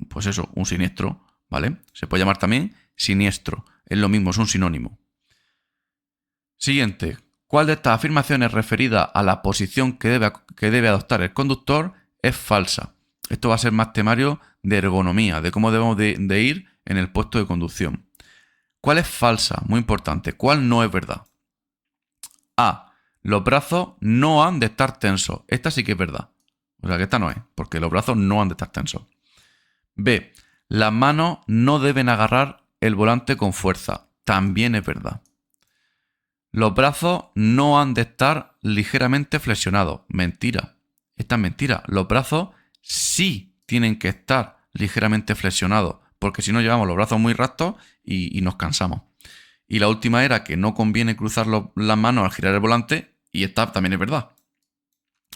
pues eso, un siniestro, ¿vale? Se puede llamar también siniestro. Es lo mismo, es un sinónimo. Siguiente. ¿Cuál de estas afirmaciones referida a la posición que debe adoptar el conductor es falsa? Esto va a ser más temario de ergonomía, de cómo debemos de ir en el puesto de conducción. ¿Cuál es falsa? Muy importante. ¿Cuál no es verdad? A. Los brazos no han de estar tensos. Esta sí que es verdad. O sea que esta no es, porque los brazos no han de estar tensos. B. Las manos no deben agarrar el volante con fuerza. También es verdad. Los brazos no han de estar ligeramente flexionados. Mentira. Esta es mentira. Los brazos sí tienen que estar ligeramente flexionados, porque si no llevamos los brazos muy rectos y nos cansamos. Y la última era que no conviene cruzar las manos al girar el volante, y esta también es verdad.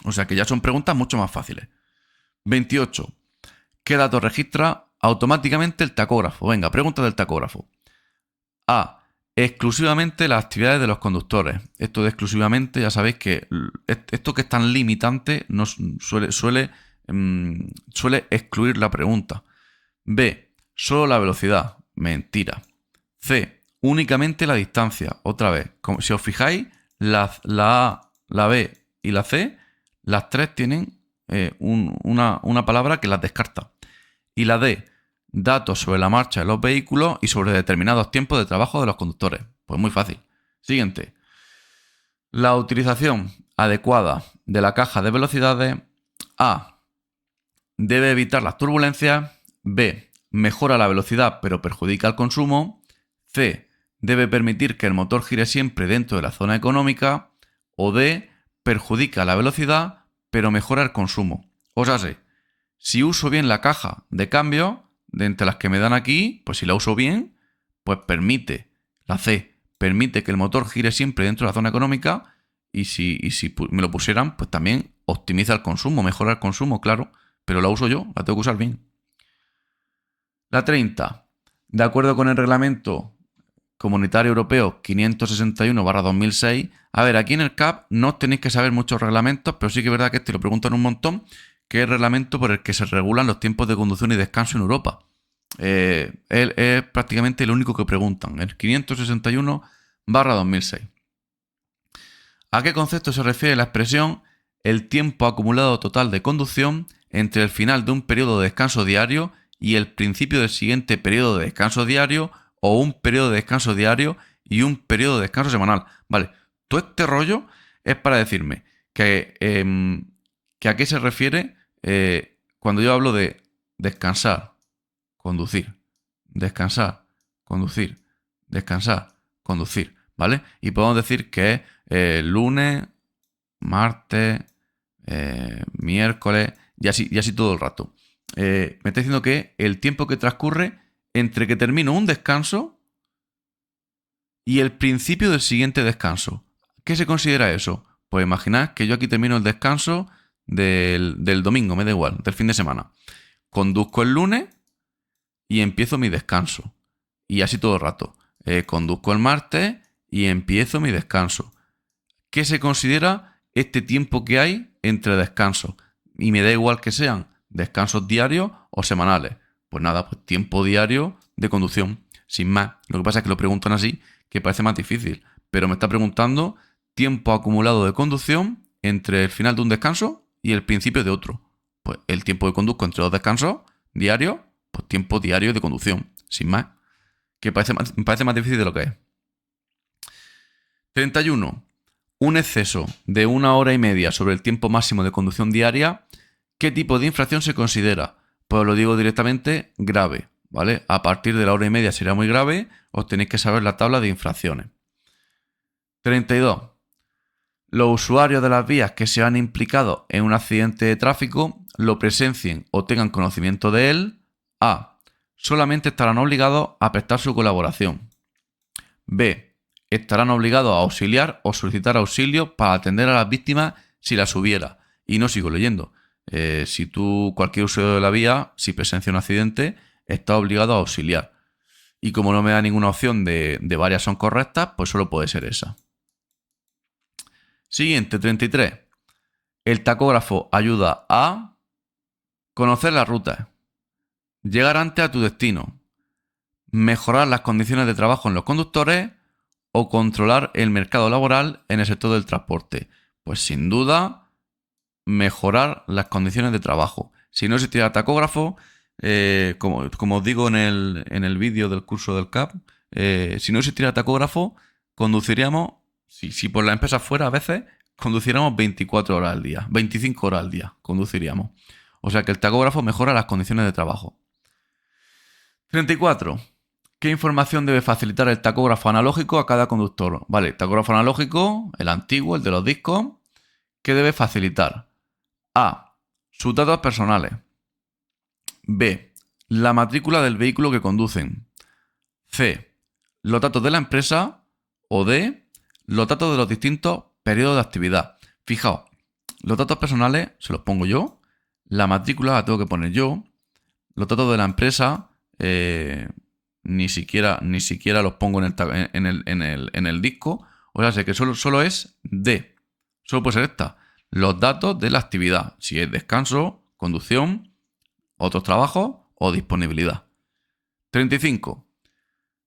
O sea que ya son preguntas mucho más fáciles. 28. ¿Qué datos registra automáticamente el tacógrafo? Venga, pregunta del tacógrafo. A. Exclusivamente las actividades de los conductores. Esto de exclusivamente, ya sabéis que esto que es tan limitante suele excluir la pregunta. B. Solo la velocidad. Mentira. C. Únicamente la distancia. Otra vez. Si os fijáis, la A, la B y la C, las tres tienen una palabra que las descarta. Y la D. Datos sobre la marcha de los vehículos y sobre determinados tiempos de trabajo de los conductores. Pues muy fácil. Siguiente. La utilización adecuada de la caja de velocidades. A. Debe evitar las turbulencias. B. Mejora la velocidad pero perjudica el consumo. C. Debe permitir que el motor gire siempre dentro de la zona económica. O D. Perjudica la velocidad pero mejora el consumo. O sea, si uso bien la caja de cambio, de entre las que me dan aquí, pues si la uso bien, pues permite, la C, permite que el motor gire siempre dentro de la zona económica y si me lo pusieran, pues también optimiza el consumo, mejora el consumo, claro, pero la uso yo, la tengo que usar bien. La 30. De acuerdo con el reglamento comunitario europeo 561/2006, a ver, aquí en el CAP no tenéis que saber muchos reglamentos, pero sí que es verdad que este lo preguntan un montón, que es el reglamento por el que se regulan los tiempos de conducción y descanso en Europa. Es prácticamente el único que preguntan, el 561/2006. ¿A qué concepto se refiere la expresión el tiempo acumulado total de conducción entre el final de un periodo de descanso diario y el principio del siguiente periodo de descanso diario o un periodo de descanso diario y un periodo de descanso semanal? Vale, todo este rollo es para decirme que a qué se refiere cuando yo hablo de descansar, conducir, descansar, conducir, descansar, conducir, ¿vale? Y podemos decir que es lunes, martes, miércoles y así todo el rato. Me está diciendo que el tiempo que transcurre entre que termino un descanso y el principio del siguiente descanso. ¿Qué se considera eso? Pues imaginad que yo aquí termino el descanso del domingo, me da igual, del fin de semana. Conduzco el lunes y empiezo mi descanso. Y así todo el rato. Conduzco el martes y empiezo mi descanso. ¿Qué se considera este tiempo que hay entre descansos? Y me da igual que sean descansos diarios o semanales. Pues nada, pues tiempo diario de conducción, sin más. Lo que pasa es que lo preguntan así, que parece más difícil, pero me está preguntando tiempo acumulado de conducción entre el final de un descanso y el principio de otro. Pues el tiempo que conduzco entre dos descansos diarios, pues tiempo diario de conducción, sin más. Que parece más difícil de lo que es. 31. Un exceso de 1 hora y media sobre el tiempo máximo de conducción diaria, ¿qué tipo de infracción se considera? Pues lo digo directamente, grave, ¿vale? A partir de la 1 hora y media sería muy grave, os tenéis que saber la tabla de infracciones. 32. Los usuarios de las vías que se han implicado en un accidente de tráfico lo presencien o tengan conocimiento de él. A. Solamente estarán obligados a prestar su colaboración. B. Estarán obligados a auxiliar o solicitar auxilio para atender a las víctimas si las hubiera. Y no sigo leyendo. Si tú, cualquier usuario de la vía, si presencia un accidente, está obligado a auxiliar. Y como no me da ninguna opción de varias son correctas, pues solo puede ser esa. Siguiente, 33. El tacógrafo ayuda a conocer la ruta, llegar antes a tu destino, mejorar las condiciones de trabajo en los conductores o controlar el mercado laboral en el sector del transporte. Pues sin duda, mejorar las condiciones de trabajo. Si no existiera tacógrafo, como os digo en el vídeo del curso del CAP, si no existiera tacógrafo, conduciríamos, si por la empresa fuera a veces, conduciríamos 24 horas al día, 25 horas al día conduciríamos. O sea que el tacógrafo mejora las condiciones de trabajo. 34. ¿Qué información debe facilitar el tacógrafo analógico a cada conductor? Vale, tacógrafo analógico, el antiguo, el de los discos, ¿qué debe facilitar? A. Sus datos personales. B. La matrícula del vehículo que conducen. C. Los datos de la empresa. O D. Los datos de los distintos periodos de actividad. Fijaos, los datos personales se los pongo yo. La matrícula la tengo que poner yo. Los datos de la empresa ni siquiera los pongo en el disco. O sea, sé que solo es D. Solo puede ser esta. Los datos de la actividad. Si es descanso, conducción, otros trabajos o disponibilidad. 35.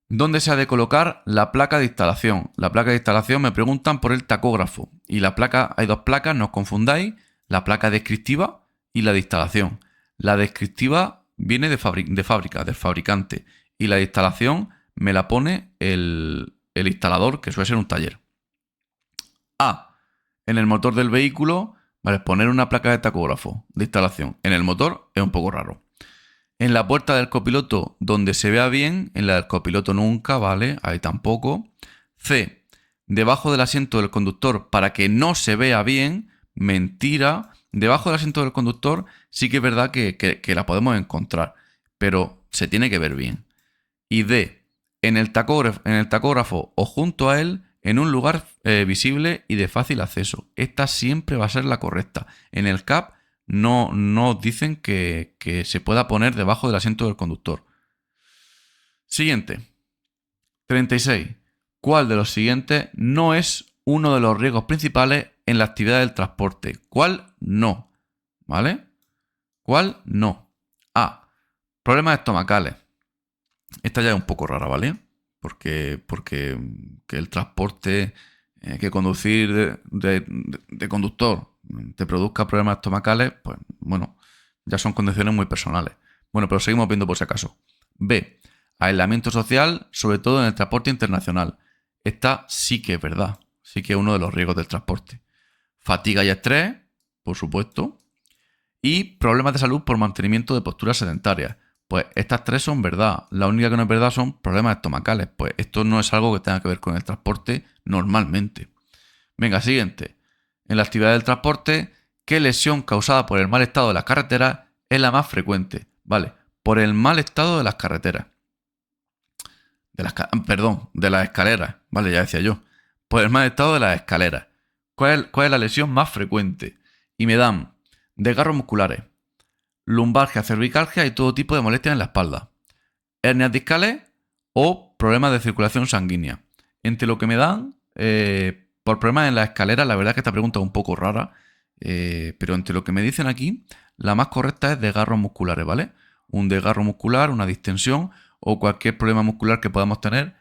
¿Dónde se ha de colocar la placa de instalación? La placa de instalación me preguntan por el tacógrafo. Y la placa, hay dos placas, no os confundáis. La placa descriptiva y la de instalación. La descriptiva viene de fábrica, del fabricante. Y la de instalación me la pone el instalador, que suele ser un taller. A. En el motor del vehículo, vale, poner una placa de tacógrafo de instalación. En el motor es un poco raro. En la puerta del copiloto donde se vea bien, en la del copiloto nunca, ¿vale? Ahí tampoco. C. Debajo del asiento del conductor para que no se vea bien. Mentira. Debajo del asiento del conductor sí que es verdad que la podemos encontrar, pero se tiene que ver bien. Y D. En el tacógrafo o junto a él, en un lugar visible y de fácil acceso. Esta siempre va a ser la correcta. En el CAP no dicen que se pueda poner debajo del asiento del conductor. Siguiente. 36. ¿Cuál de los siguientes no es uno de los riesgos principales en la actividad del transporte? ¿Cuál no? ¿Vale? ¿Cuál no? A. Problemas estomacales. Esta ya es un poco rara, ¿vale? Porque que el transporte, que conducir de conductor te produzca problemas estomacales, pues bueno, ya son condiciones muy personales. Bueno, pero seguimos viendo por si acaso. B. Aislamiento social, sobre todo en el transporte internacional. Esta sí que es verdad, sí que es uno de los riesgos del transporte. Fatiga y estrés, por supuesto. Y problemas de salud por mantenimiento de posturas sedentarias. Pues estas tres son verdad. La única que no es verdad son problemas estomacales. Pues esto no es algo que tenga que ver con el transporte normalmente. Venga, siguiente. En la actividad del transporte, ¿qué lesión causada por el mal estado de las carreteras es la más frecuente? Vale, por el mal estado de las carreteras. De las escaleras. Vale, ya decía yo. Por el mal estado de las escaleras. ¿Cuál es la lesión más frecuente? Y me dan desgarros musculares, lumbalgia, cervicalgia y todo tipo de molestias en la espalda, hernias discales o problemas de circulación sanguínea. Entre lo que me dan, por problemas en la escalera, la verdad es que esta pregunta es un poco rara, pero entre lo que me dicen aquí, la más correcta es desgarros musculares, ¿vale? Un desgarro muscular, una distensión o cualquier problema muscular que podamos tener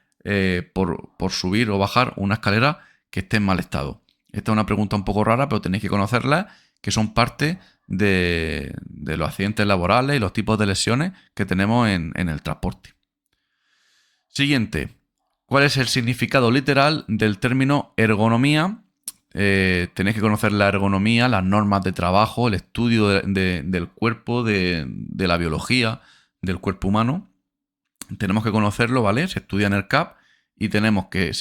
por subir o bajar una escalera que esté en mal estado. Esta es una pregunta un poco rara, pero tenéis que conocerla, que son parte de los accidentes laborales y los tipos de lesiones que tenemos en el transporte. Siguiente. ¿Cuál es el significado literal del término ergonomía? Tenéis que conocer la ergonomía, las normas de trabajo, el estudio del cuerpo, de la biología del cuerpo humano. Tenemos que conocerlo, ¿vale? Se estudia en el CAP y tenemos que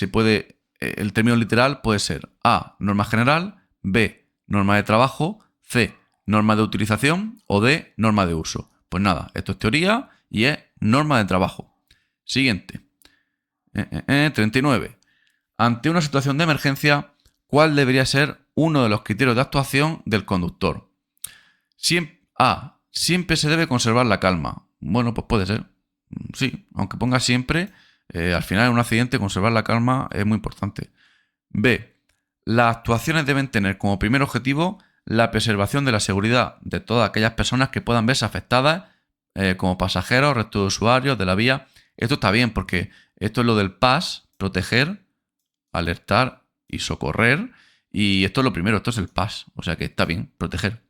el término literal puede ser A, norma general, B, norma de trabajo, C, norma de utilización o D, norma de uso. Pues nada, esto es teoría y es norma de trabajo. Siguiente. 39. Ante una situación de emergencia, ¿cuál debería ser uno de los criterios de actuación del conductor? A. Siempre se debe conservar la calma. Bueno, pues puede ser. Sí, aunque ponga siempre, al final en un accidente conservar la calma es muy importante. B. Las actuaciones deben tener como primer objetivo la preservación de la seguridad de todas aquellas personas que puedan verse afectadas como pasajeros, resto de usuarios de la vía. Esto está bien porque esto es lo del PAS, proteger, alertar y socorrer. Y esto es lo primero, esto es el PAS, o sea que está bien, proteger.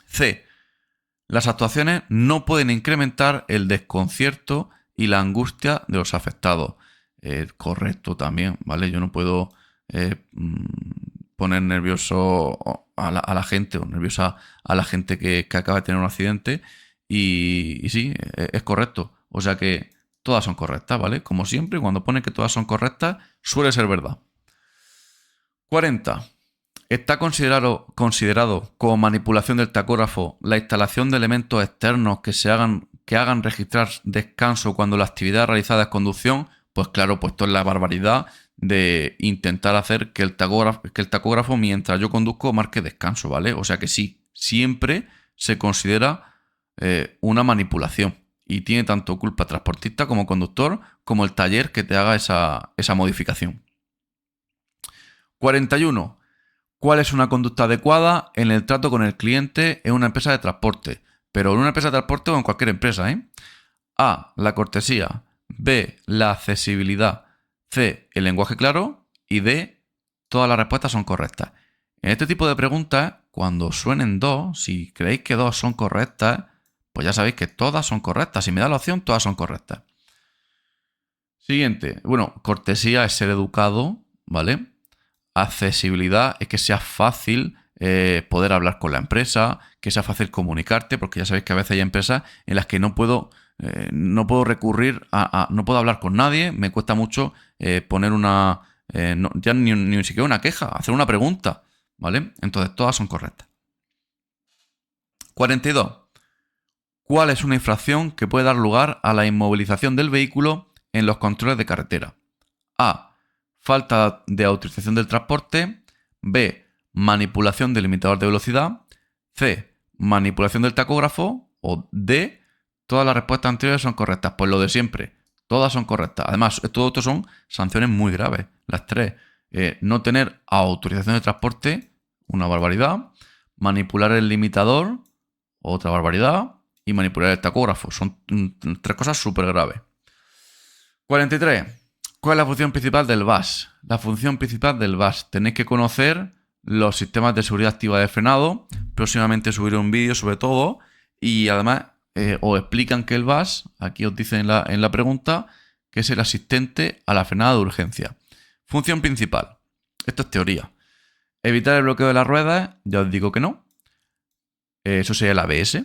C. Las actuaciones no pueden incrementar el desconcierto y la angustia de los afectados. Correcto también, ¿vale? Yo no puedo poner nervioso a la gente o nerviosa a la gente que acaba de tener un accidente y sí, es correcto. O sea que todas son correctas, ¿vale? Como siempre, cuando pone que todas son correctas, suele ser verdad. 40. ¿Está considerado como manipulación del tacógrafo la instalación de elementos externos que hagan registrar descanso cuando la actividad realizada es conducción? Pues claro, pues esto es la barbaridad de intentar hacer que el tacógrafo mientras yo conduzco marque descanso, ¿vale? O sea que sí, siempre se considera una manipulación y tiene tanto culpa transportista como conductor como el taller que te haga esa modificación. 41. ¿Cuál es una conducta adecuada en el trato con el cliente en una empresa de transporte? Pero en una empresa de transporte o en cualquier empresa, ¿eh? A. La cortesía. B. La accesibilidad. C. El lenguaje claro. Y D. Todas las respuestas son correctas. En este tipo de preguntas, cuando suenen dos, si creéis que dos son correctas, pues ya sabéis que todas son correctas. Si me da la opción, todas son correctas. Siguiente. Bueno, cortesía es ser educado, ¿vale? Accesibilidad es que sea fácil poder hablar con la empresa, que sea fácil comunicarte, porque ya sabéis que a veces hay empresas en las que no puedo recurrir no puedo hablar con nadie, me cuesta mucho poner ya ni siquiera una queja, hacer una pregunta, ¿vale? Entonces todas son correctas. 42. ¿Cuál es una infracción que puede dar lugar a la inmovilización del vehículo en los controles de carretera? A. Falta de autorización del transporte. B. Manipulación del limitador de velocidad. C. Manipulación del tacógrafo. O D. Todas las respuestas anteriores son correctas. Pues lo de siempre. Todas son correctas. Además, todo esto son sanciones muy graves. Las tres. No tener autorización de transporte. Una barbaridad. Manipular el limitador. Otra barbaridad. Y manipular el tacógrafo. Son tres cosas súper graves. 43. ¿Cuál es la función principal del VAS? La función principal del VAS. Tenéis que conocer los sistemas de seguridad activa de frenado. Próximamente subiré un vídeo sobre todo. Y además os explican que el VAS, aquí os dicen en la pregunta, que es el asistente a la frenada de urgencia. Función principal. Esto es teoría. Evitar el bloqueo de las ruedas, ya os digo que no. Eso sería el ABS.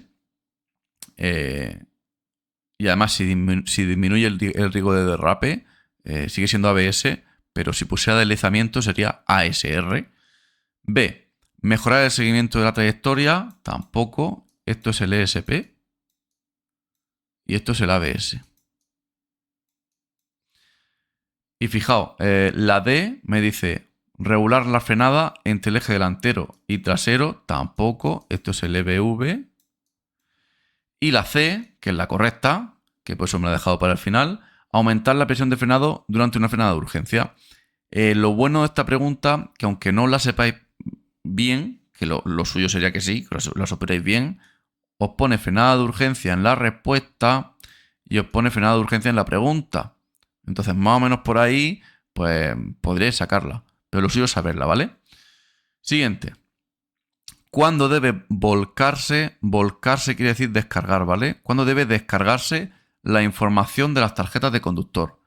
Y además, si disminuye el riesgo de derrape, sigue siendo ABS, pero si pusiera deslizamiento sería ASR. B. Mejorar el seguimiento de la trayectoria, tampoco. Esto es el ESP. Y esto es el ABS. Y fijaos, la D me dice regular la frenada entre el eje delantero y trasero, tampoco. Esto es el EBV. Y la C, que es la correcta, que por eso me la he dejado para el final, aumentar la presión de frenado durante una frenada de urgencia. Lo bueno de esta pregunta, que aunque no la sepáis bien, que lo suyo sería que sí, que la supierais bien, os pone frenada de urgencia en la respuesta y os pone frenado de urgencia en la pregunta. Entonces, más o menos por ahí, pues podréis sacarla. Pero lo suyo es saberla, ¿vale? Siguiente. ¿Cuándo debe volcarse? Volcarse quiere decir descargar, ¿vale? ¿Cuándo debe descargarse la información de las tarjetas de conductor?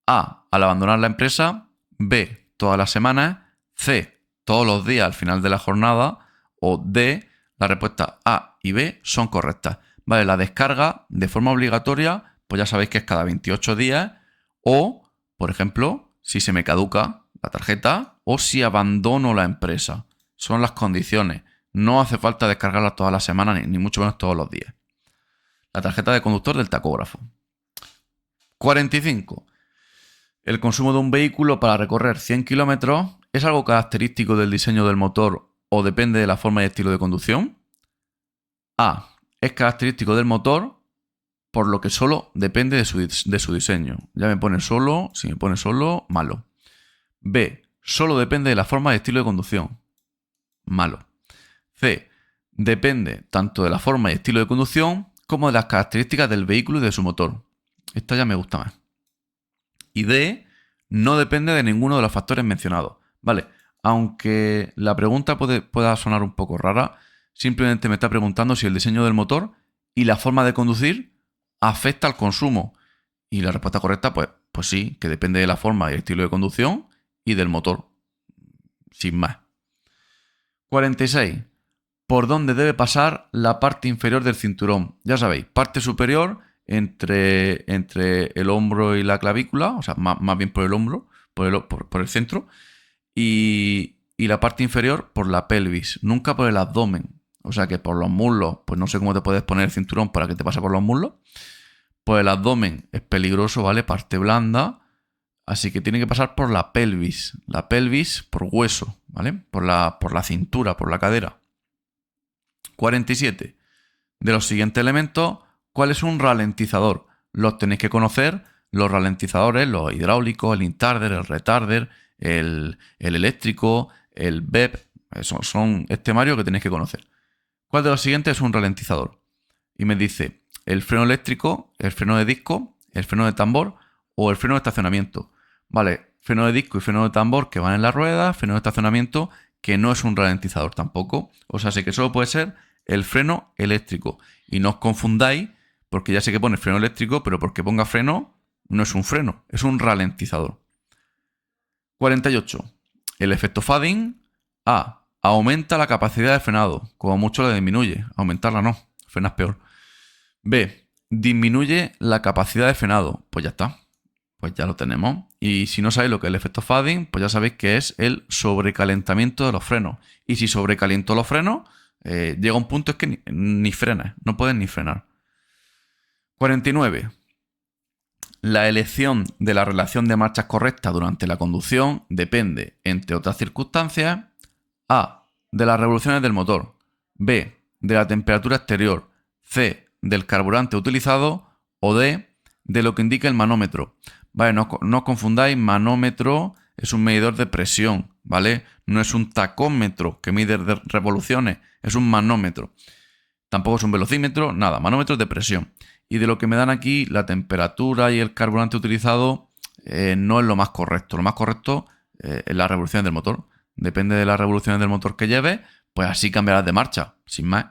A, al abandonar la empresa. B, todas las semanas. C, todos los días al final de la jornada. O D, la respuesta A y B son correctas. Vale, la descarga de forma obligatoria, pues ya sabéis que es cada 28 días. O, por ejemplo, si se me caduca la tarjeta o si abandono la empresa. Son las condiciones. No hace falta descargarla todas las semanas ni mucho menos todos los días. La tarjeta de conductor del tacógrafo. 45. El consumo de un vehículo para recorrer 100 kilómetros es algo característico del diseño del motor o depende de la forma y estilo de conducción. A. Es característico del motor, por lo que solo depende de su diseño. Ya me pone solo, si me pone solo, malo. B. Solo depende de la forma y estilo de conducción. Malo. C. Depende tanto de la forma y estilo de conducción como de las características del vehículo y de su motor. Esta ya me gusta más. Y D. No depende de ninguno de los factores mencionados. Vale, aunque la pregunta pueda sonar un poco rara, simplemente me está preguntando si el diseño del motor y la forma de conducir afecta al consumo. Y la respuesta correcta, pues sí, que depende de la forma y el estilo de conducción y del motor. Sin más. 46. ¿Por dónde debe pasar la parte inferior del cinturón? Ya sabéis, parte superior entre el hombro y la clavícula, o sea, más bien por el hombro, por el centro, y la parte inferior por la pelvis, nunca por el abdomen. O sea que por los muslos, pues no sé cómo te puedes poner el cinturón para que te pase por los muslos. Pues el abdomen es peligroso, ¿vale? Parte blanda. Así que tiene que pasar por la pelvis. La pelvis por hueso, ¿vale? Por la cintura, por la cadera. 47. De los siguientes elementos, ¿cuál es un ralentizador? Los tenéis que conocer, los ralentizadores, los hidráulicos, el intarder, el retarder, el eléctrico, el BEP. Son temarios que tenéis que conocer. ¿Cuál de los siguientes es un ralentizador? Y me dice el freno eléctrico, el freno de disco, el freno de tambor o el freno de estacionamiento. Vale, freno de disco y freno de tambor que van en la rueda, freno de estacionamiento que no es un ralentizador tampoco. O sea, sé que solo puede ser el freno eléctrico. Y no os confundáis, porque ya sé que pone freno eléctrico, pero porque ponga freno no es un freno, es un ralentizador. 48. El efecto fading. A. Aumenta la capacidad de frenado. Como mucho la disminuye. Aumentarla no. Frenas peor. B. Disminuye la capacidad de frenado. Pues ya está. Pues ya lo tenemos. Y si no sabéis lo que es el efecto fading, pues ya sabéis que es el sobrecalentamiento de los frenos. Y si sobrecaliento los frenos, llega un punto es que ni frenas. No puedes ni frenar. 49. La elección de la relación de marchas correcta durante la conducción depende, entre otras circunstancias, A. De las revoluciones del motor. B. De la temperatura exterior. C. Del carburante utilizado. O D. De lo que indica el manómetro. Vale, no os confundáis, manómetro es un medidor de presión, ¿vale? No es un tacómetro que mide revoluciones, es un manómetro. Tampoco es un velocímetro, nada, manómetro de presión. Y de lo que me dan aquí, la temperatura y el carburante utilizado no es lo más correcto. Lo más correcto es las revoluciones del motor. Depende de las revoluciones del motor que lleves, pues así cambiarás de marcha, sin más.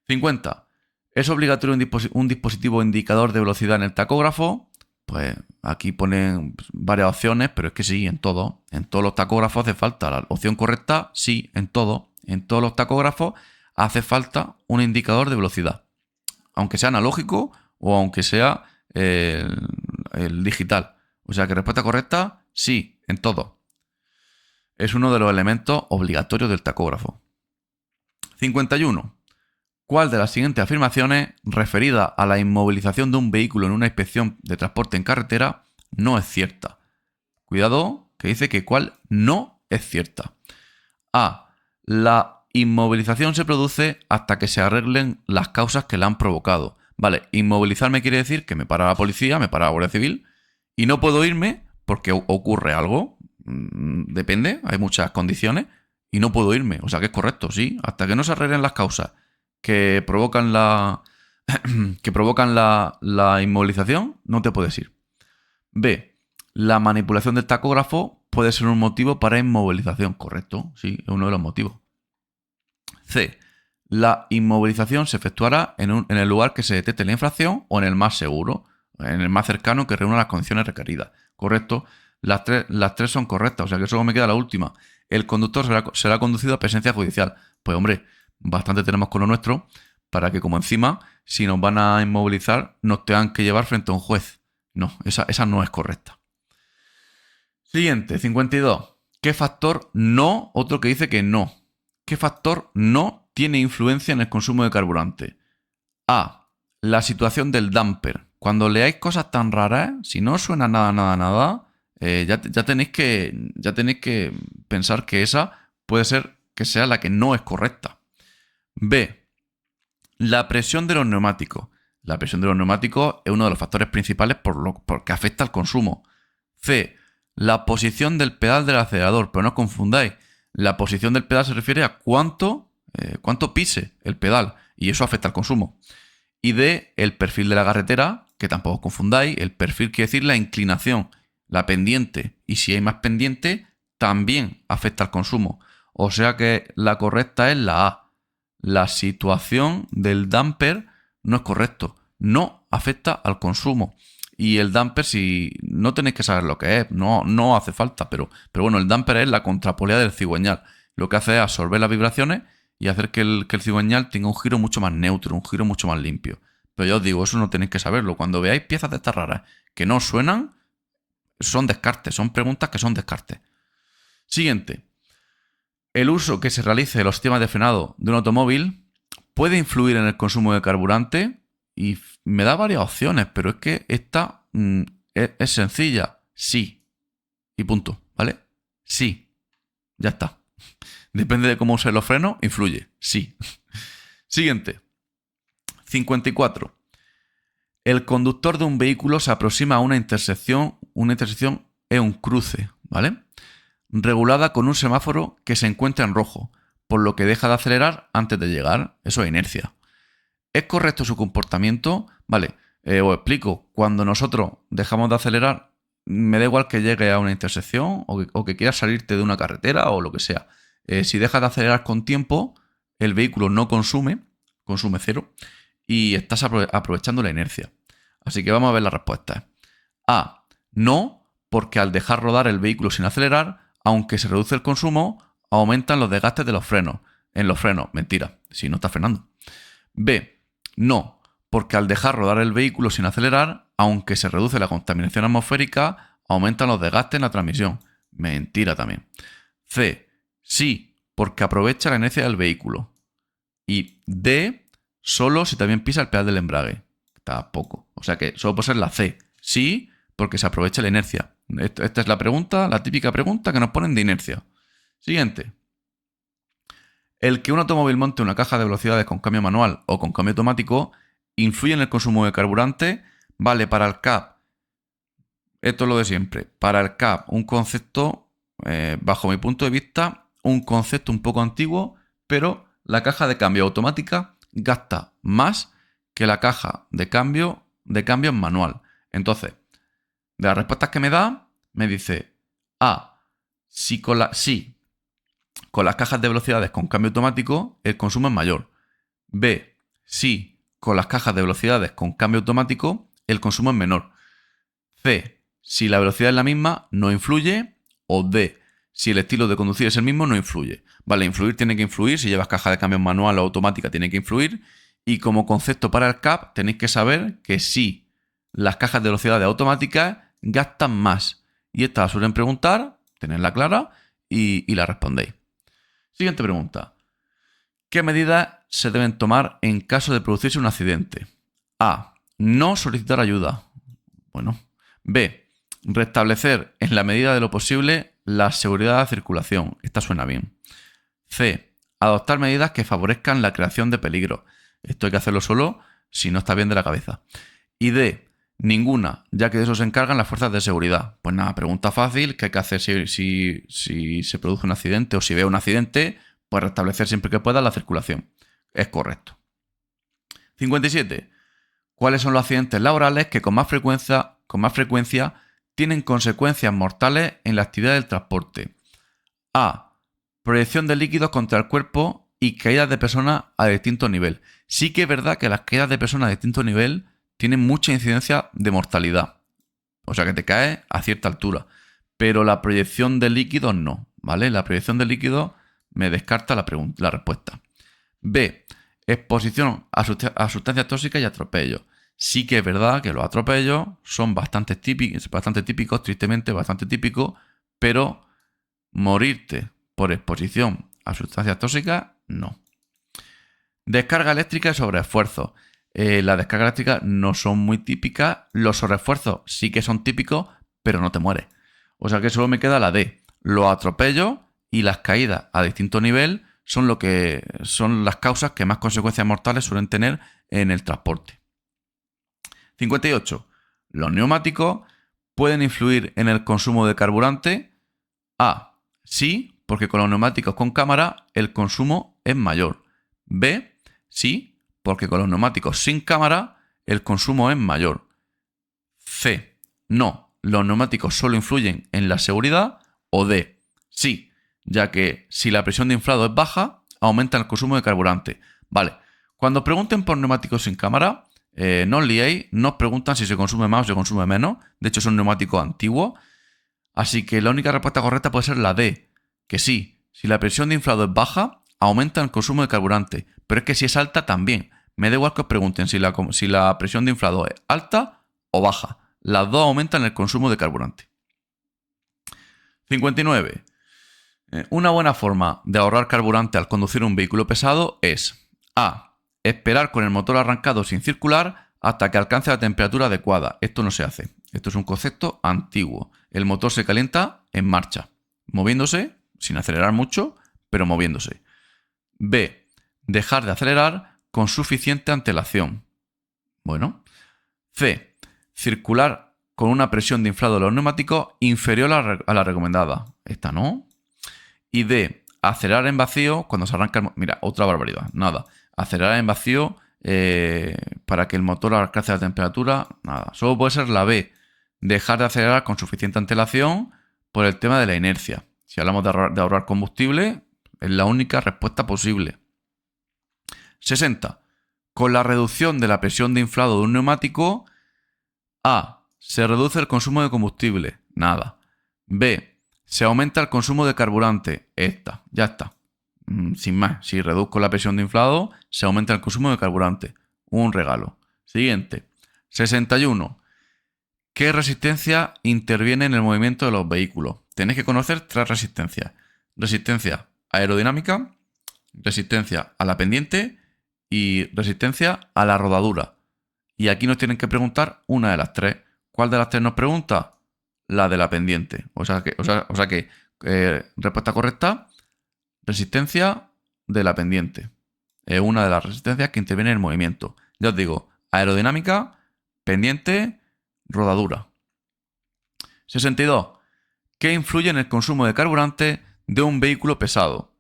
50. ¿Es obligatorio un dispositivo indicador de velocidad en el tacógrafo? Pues aquí ponen varias opciones, pero es que sí, en todo. En todos los tacógrafos hace falta. La opción correcta, sí, en todo. En todos los tacógrafos hace falta un indicador de velocidad. Aunque sea analógico o aunque sea el digital. O sea que respuesta correcta, sí, en todo. Es uno de los elementos obligatorios del tacógrafo. 51. ¿Cuál de las siguientes afirmaciones referida a la inmovilización de un vehículo en una inspección de transporte en carretera no es cierta? Cuidado, que dice que cuál no es cierta. A. La inmovilización se produce hasta que se arreglen las causas que la han provocado. Vale, inmovilizarme quiere decir que me para la policía, me para la Guardia Civil y no puedo irme porque ocurre algo. Depende, hay muchas condiciones y no puedo irme. O sea que es correcto, sí. Hasta que no se arreglen las causas que provocan la que provocan la inmovilización, no te puedes ir. B. La manipulación del tacógrafo puede ser un motivo para inmovilización. Correcto, sí, es uno de los motivos. C. La inmovilización se efectuará en el lugar que se detecte la infracción o en el más seguro, en el más cercano que reúna las condiciones requeridas. Correcto. Las tres son correctas, o sea que solo me queda la última. El conductor será conducido a presencia judicial. Pues hombre, bastante tenemos con lo nuestro para que como encima, si nos van a inmovilizar, nos tengan que llevar frente a un juez. No, esa no es correcta. Siguiente, 52. ¿Qué factor no? Otro que dice que no. ¿Qué factor no tiene influencia en el consumo de carburante? A. La situación del damper. Cuando leáis cosas tan raras, si no suena nada, ya tenéis que pensar que esa puede ser que sea la que no es correcta. B. La presión de los neumáticos. La presión de los neumáticos es uno de los factores principales por que afecta al consumo. C. La posición del pedal del acelerador. Pero no os confundáis. La posición del pedal se refiere a cuánto pise el pedal. Y eso afecta al consumo. Y D. El perfil de la carretera. Que tampoco os confundáis. El perfil quiere decir la inclinación. La pendiente. Y si hay más pendiente, también afecta al consumo. O sea que la correcta es la A. La situación del damper no es correcto. No afecta al consumo. Y el damper, si no tenéis que saber lo que es, no hace falta, pero bueno, el damper es la contrapolea del cigüeñal. Lo que hace es absorber las vibraciones y hacer que el cigüeñal tenga un giro mucho más neutro, un giro mucho más limpio. Pero ya os digo, eso no tenéis que saberlo. Cuando veáis piezas de estas raras que no suenan, son descartes, son preguntas que son descartes. Siguiente. El uso que se realice de los sistemas de frenado de un automóvil puede influir en el consumo de carburante y me da varias opciones, pero es que esta es sencilla. Sí. Y punto, ¿vale? Sí. Ya está. Depende de cómo uses los frenos, influye. Sí. Siguiente. 54. El conductor de un vehículo se aproxima a una intersección. Una intersección es un cruce, ¿vale? Regulada con un semáforo que se encuentra en rojo, por lo que deja de acelerar antes de llegar. Eso es inercia. ¿Es correcto su comportamiento? Vale, os explico. Cuando nosotros dejamos de acelerar, me da igual que llegue a una intersección o que quieras salirte de una carretera o lo que sea. Si dejas de acelerar con tiempo, el vehículo no consume cero, y estás aprovechando la inercia. Así que vamos a ver las respuestas. A. No, porque al dejar rodar el vehículo sin acelerar, aunque se reduce el consumo, aumentan los desgastes de los frenos. En los frenos, mentira, si no está frenando. B. No, porque al dejar rodar el vehículo sin acelerar, aunque se reduce la contaminación atmosférica, aumentan los desgastes en la transmisión. Mentira también. C. Sí, porque aprovecha la inercia del vehículo. Y D. Solo si también pisa el pedal del embrague. Tampoco. O sea que solo puede ser la C. Sí, porque se aprovecha la inercia. Esta es la pregunta, la típica pregunta que nos ponen de inercia. Siguiente. El que un automóvil monte una caja de velocidades con cambio manual o con cambio automático influye en el consumo de carburante. Vale, para el CAP, esto es lo de siempre. Para el CAP, un concepto, bajo mi punto de vista, un concepto un poco antiguo, pero la caja de cambio automática gasta más que la caja de cambio en manual. Entonces, de las respuestas que me da, me dice A. Si con las cajas de velocidades con cambio automático el consumo es mayor. B. Si con las cajas de velocidades con cambio automático el consumo es menor. C. Si la velocidad es la misma, no influye. O D. Si el estilo de conducir es el mismo, no influye. Vale, influir tiene que influir. Si llevas caja de cambio manual o automática, tiene que influir. Y como concepto para el CAP, tenéis que saber que sí, las cajas de velocidades automáticas gastan más. Y esta la suelen preguntar, tenerla clara y la respondéis. Siguiente pregunta. ¿Qué medidas se deben tomar en caso de producirse un accidente? A. No solicitar ayuda. Bueno. B. Restablecer en la medida de lo posible la seguridad de la circulación. Esta suena bien. C. Adoptar medidas que favorezcan la creación de peligro. Esto hay que hacerlo solo si no está bien de la cabeza. Y D. Ninguna, ya que de eso se encargan las fuerzas de seguridad. Pues nada, pregunta fácil, ¿qué hay que hacer si se produce un accidente o si veo un accidente? Pues restablecer siempre que pueda la circulación. Es correcto. 57. ¿Cuáles son los accidentes laborales que con más frecuencia tienen consecuencias mortales en la actividad del transporte? A. Proyección de líquidos contra el cuerpo y caídas de personas a distinto nivel. Sí que es verdad que las caídas de personas a distinto nivel tienen mucha incidencia de mortalidad. O sea que te caes a cierta altura. Pero la proyección de líquidos no, ¿vale? La proyección de líquidos me descarta la respuesta. B. Exposición a sustancias tóxicas y atropellos. Sí que es verdad que los atropellos son bastante típicos, tristemente bastante típicos, pero morirte por exposición a sustancias tóxicas, no. Descarga eléctrica y sobreesfuerzos. Las descargas eléctricas no son muy típicas. Los sobreesfuerzos sí que son típicos, pero no te mueres. O sea que solo me queda la D. Los atropellos y las caídas a distinto nivel son las causas que más consecuencias mortales suelen tener en el transporte. 58. Los neumáticos pueden influir en el consumo de carburante. A. Sí, porque con los neumáticos con cámara el consumo es mayor. B. Sí, porque con los neumáticos sin cámara el consumo es mayor. C. No, los neumáticos solo influyen en la seguridad. O D. Sí, ya que si la presión de inflado es baja, aumenta el consumo de carburante. Vale, cuando pregunten por neumáticos sin cámara, no os liéis, no os preguntan si se consume más o se consume menos. De hecho, son neumáticos antiguos. Así que la única respuesta correcta puede ser la D, que sí, si la presión de inflado es baja, aumenta el consumo de carburante. Pero es que si es alta, también. Me da igual que os pregunten si la presión de inflado es alta o baja. Las dos aumentan el consumo de carburante. 59. Una buena forma de ahorrar carburante al conducir un vehículo pesado es A. Esperar con el motor arrancado sin circular hasta que alcance la temperatura adecuada. Esto no se hace. Esto es un concepto antiguo. El motor se calienta en marcha, moviéndose, sin acelerar mucho, pero moviéndose. B. Dejar de acelerar con suficiente antelación. Bueno. C. Circular con una presión de inflado de los neumáticos inferior a la recomendada. Esta no. Y D. Acelerar en vacío cuando se arranca el motor. Mira, otra barbaridad. Nada. Acelerar en vacío para que el motor alcance la temperatura. Nada. Solo puede ser la B. Dejar de acelerar con suficiente antelación por el tema de la inercia. Si hablamos de ahorrar combustible, es la única respuesta posible. 60. Con la reducción de la presión de inflado de un neumático, A. Se reduce el consumo de combustible. Nada. B. Se aumenta el consumo de carburante. Esta. Ya está. Sin más. Si reduzco la presión de inflado, se aumenta el consumo de carburante. Un regalo. Siguiente. 61. ¿Qué resistencia interviene en el movimiento de los vehículos? Tenéis que conocer 3 resistencias. Resistencia aerodinámica, resistencia a la pendiente y resistencia a la rodadura. Y aquí nos tienen que preguntar una de las 3. ¿Cuál de las 3 nos pregunta? La de la pendiente. O sea que respuesta correcta, resistencia de la pendiente. Es una de las resistencias que interviene en el movimiento. Ya os digo, aerodinámica, pendiente, rodadura. 62. ¿Qué influye en el consumo de carburante de un vehículo pesado?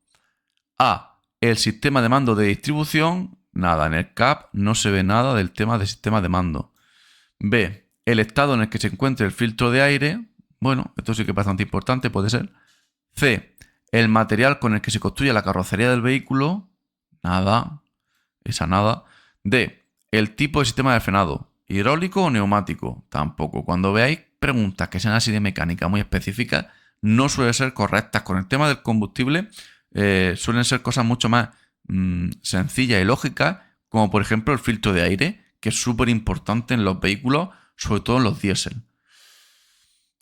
A. El sistema de mando de distribución. Nada, en el CAP no se ve nada del tema del sistema de mando. B. El estado en el que se encuentre el filtro de aire. Bueno, esto sí que es bastante importante, puede ser. C. El material con el que se construye la carrocería del vehículo. Nada, esa nada. D. El tipo de sistema de frenado. ¿Hidráulico o neumático? Tampoco. Cuando veáis preguntas que sean así de mecánica muy específicas, no suelen ser correctas. Con el tema del combustible suelen ser cosas mucho más sencillas y lógicas, como por ejemplo el filtro de aire, que es súper importante en los vehículos, sobre todo en los diésel.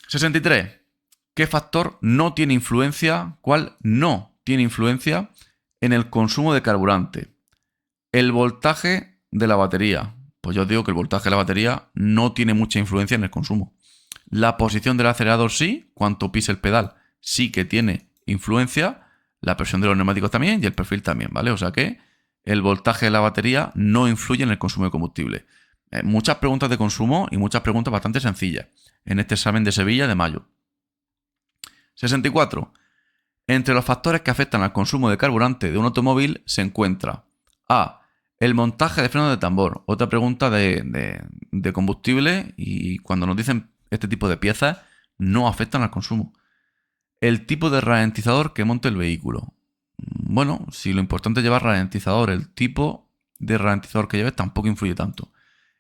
63. ¿Qué factor no tiene influencia? ¿Cuál no tiene influencia en el consumo de carburante? El voltaje de la batería. Pues yo os digo que el voltaje de la batería no tiene mucha influencia en el consumo. La posición del acelerador sí, cuánto pise el pedal sí que tiene influencia, la presión de los neumáticos también y el perfil también, ¿vale? O sea que el voltaje de la batería no influye en el consumo de combustible. Muchas preguntas de consumo y muchas preguntas bastante sencillas en este examen de Sevilla de mayo. 64. Entre los factores que afectan al consumo de carburante de un automóvil se encuentra A. El montaje de freno de tambor. Otra pregunta de combustible, y cuando nos dicen este tipo de piezas no afectan al consumo. El tipo de ralentizador que monte el vehículo. Bueno, si lo importante es llevar ralentizador, el tipo de ralentizador que lleves tampoco influye tanto.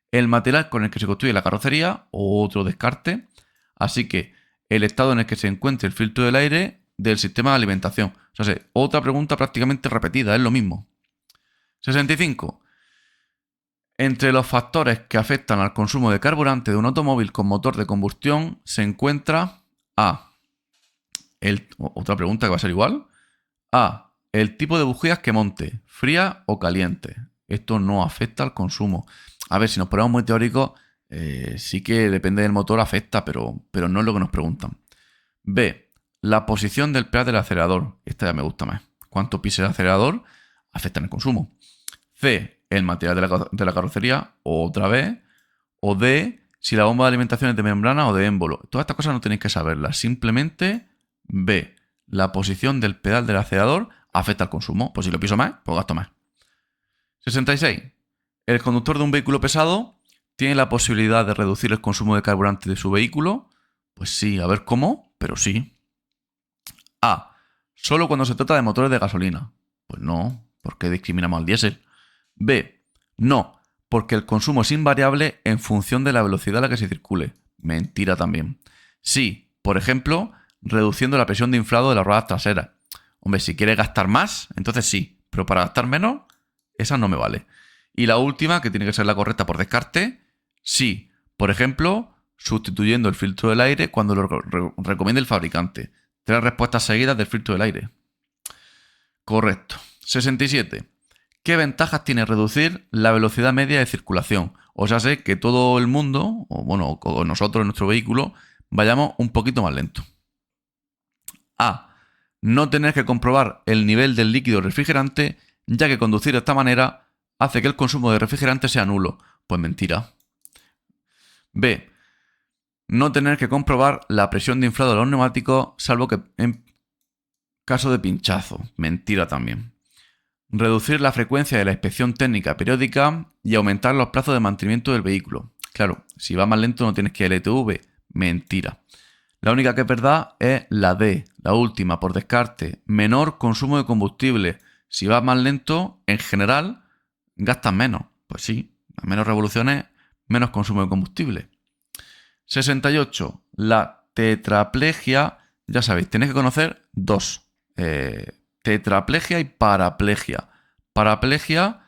El material con el que se construye la carrocería, otro descarte. Así que el estado en el que se encuentre el filtro del aire del sistema de alimentación. O sea, otra pregunta prácticamente repetida, es lo mismo. 65. Entre los factores que afectan al consumo de carburante de un automóvil con motor de combustión se encuentra A. Otra pregunta que va a ser igual. A. El tipo de bujías que monte, fría o caliente. Esto no afecta al consumo. A ver, si nos ponemos muy teóricos, sí que depende del motor, afecta, pero no es lo que nos preguntan. B. La posición del pedal del acelerador. Esta ya me gusta más. Cuánto pise el acelerador afecta en el consumo. C. El material de la carrocería, otra vez. O D. Si la bomba de alimentación es de membrana o de émbolo. Todas estas cosas no tenéis que saberlas. Simplemente B. La posición del pedal del acelerador afecta al consumo. Pues si lo piso más, pues gasto más. 66. El conductor de un vehículo pesado tiene la posibilidad de reducir el consumo de carburante de su vehículo. Pues sí, a ver cómo, pero sí. A. Solo cuando se trata de motores de gasolina. Pues no, porque discriminamos al diésel. B. No, porque el consumo es invariable en función de la velocidad a la que se circule. Mentira también. Sí, por ejemplo, reduciendo la presión de inflado de las ruedas traseras. Hombre, si quieres gastar más, entonces sí, pero para gastar menos, esa no me vale. Y la última, que tiene que ser la correcta por descarte, sí, por ejemplo, sustituyendo el filtro del aire cuando lo recomiende el fabricante. 3 respuestas seguidas del filtro del aire. Correcto. 67. ¿Qué ventajas tiene reducir la velocidad media de circulación? O sea, sé que todo el mundo, o nosotros en nuestro vehículo, vayamos un poquito más lento. A. No tener que comprobar el nivel del líquido refrigerante, ya que conducir de esta manera hace que el consumo de refrigerante sea nulo. Pues mentira. B. No tener que comprobar la presión de inflado de los neumáticos, salvo que en caso de pinchazo. Mentira también. Reducir la frecuencia de la inspección técnica periódica y aumentar los plazos de mantenimiento del vehículo. Claro, si va más lento no tienes que LTV. Mentira. La única que es verdad es la D, la última, por descarte. Menor consumo de combustible. Si vas más lento, en general, gastas menos. Pues sí, a menos revoluciones, menos consumo de combustible. 68. La tetraplegia, ya sabéis, tenéis que conocer dos. Tetraplegia y paraplegia. Paraplegia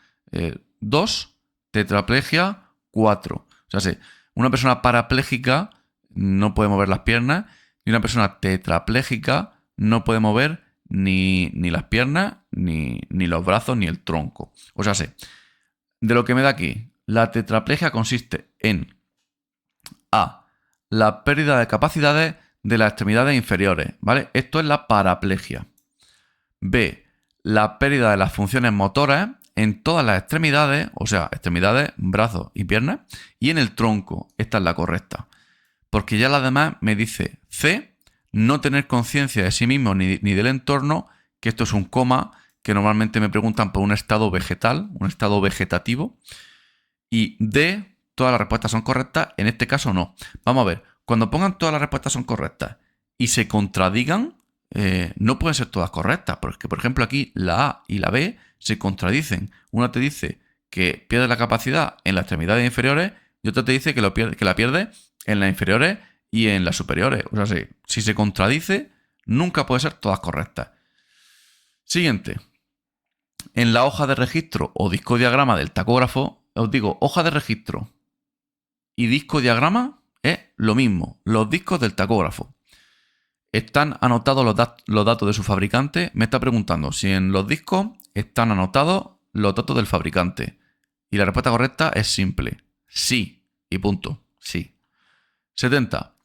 2, tetraplegia 4. O sea, una persona parapléjica no puede mover las piernas y una persona tetrapléjica no puede mover ni las piernas, ni los brazos, ni el tronco. O sea, de lo que me da aquí, la tetraplegia consiste en A. La pérdida de capacidades de las extremidades inferiores, ¿vale? Esto es la paraplegia. B. La pérdida de las funciones motoras en todas las extremidades, o sea, extremidades, brazos y piernas, y en el tronco. Esta es la correcta. Porque ya la demás me dice C. No tener conciencia de sí mismo ni del entorno, que esto es un coma, que normalmente me preguntan por un estado vegetal, un estado vegetativo. Y D. Todas las respuestas son correctas, en este caso no. Vamos a ver, cuando pongan todas las respuestas son correctas y se contradigan, no pueden ser todas correctas, porque por ejemplo aquí la A y la B se contradicen. Una te dice que pierde la capacidad en las extremidades inferiores y otra te dice que la pierde en las inferiores y en las superiores. O sea, si se contradice, nunca puede ser todas correctas. Siguiente. En la hoja de registro o disco diagrama del tacógrafo, os digo, hoja de registro y disco diagrama es lo mismo, los discos del tacógrafo. ¿Están anotados los datos de su fabricante? Me está preguntando si en los discos están anotados los datos del fabricante. Y la respuesta correcta es simple. Sí. Y punto. Sí. 70.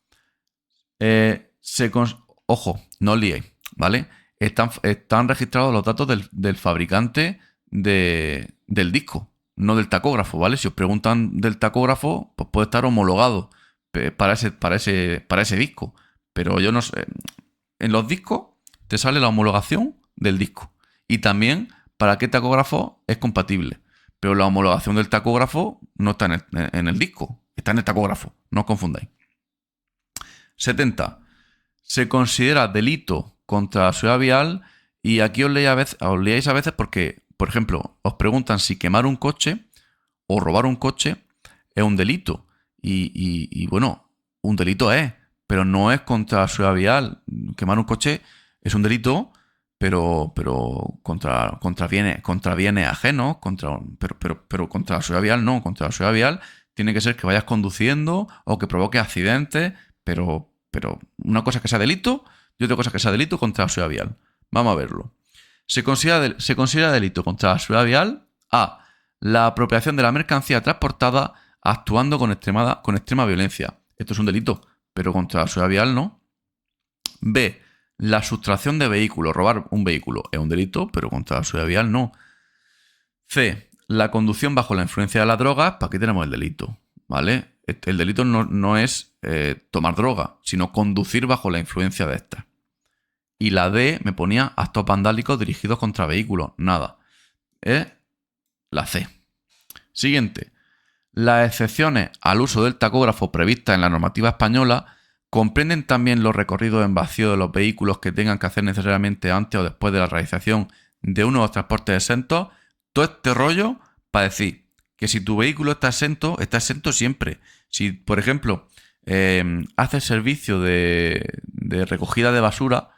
Ojo, no os liéis, ¿vale? Están registrados los datos del fabricante del disco, no del tacógrafo, ¿vale? Si os preguntan del tacógrafo, pues puede estar homologado para ese disco. Pero yo no sé. En los discos te sale la homologación del disco. Y también para qué tacógrafo es compatible. pero la homologación del tacógrafo no está en el disco, está en el tacógrafo, no os confundáis. 70. Se considera delito contra la seguridad vial y aquí os leáis a veces porque, por ejemplo, os preguntan si quemar un coche o robar un coche es un delito. Y bueno, un delito es, pero no es contra la seguridad vial. Quemar un coche es un delito, pero contra bienes ajenos, pero contra la seguridad vial no. Contra la seguridad vial tiene que ser que vayas conduciendo o que provoque accidentes, pero una cosa es que sea delito y otra cosa es que sea delito contra la seguridad vial. Vamos a verlo. Se considera delito contra la seguridad vial a la apropiación de la mercancía transportada actuando con extrema violencia. Esto es un delito, pero contra la seguridad vial no. B. La sustracción de vehículos. Robar un vehículo es un delito, pero contra la seguridad vial no. C. La conducción bajo la influencia de las drogas. Pues aquí tenemos el delito, ¿vale? El delito no es tomar droga, sino conducir bajo la influencia de estas. Y la D me ponía actos vandálicos dirigidos contra vehículos. Nada. Es la C. Siguiente. Las excepciones al uso del tacógrafo previstas en la normativa española comprenden también los recorridos en vacío de los vehículos que tengan que hacer necesariamente antes o después de la realización de uno de los transportes exentos. Todo este rollo para decir que si tu vehículo está exento siempre. Si, por ejemplo, haces servicio de recogida de basura,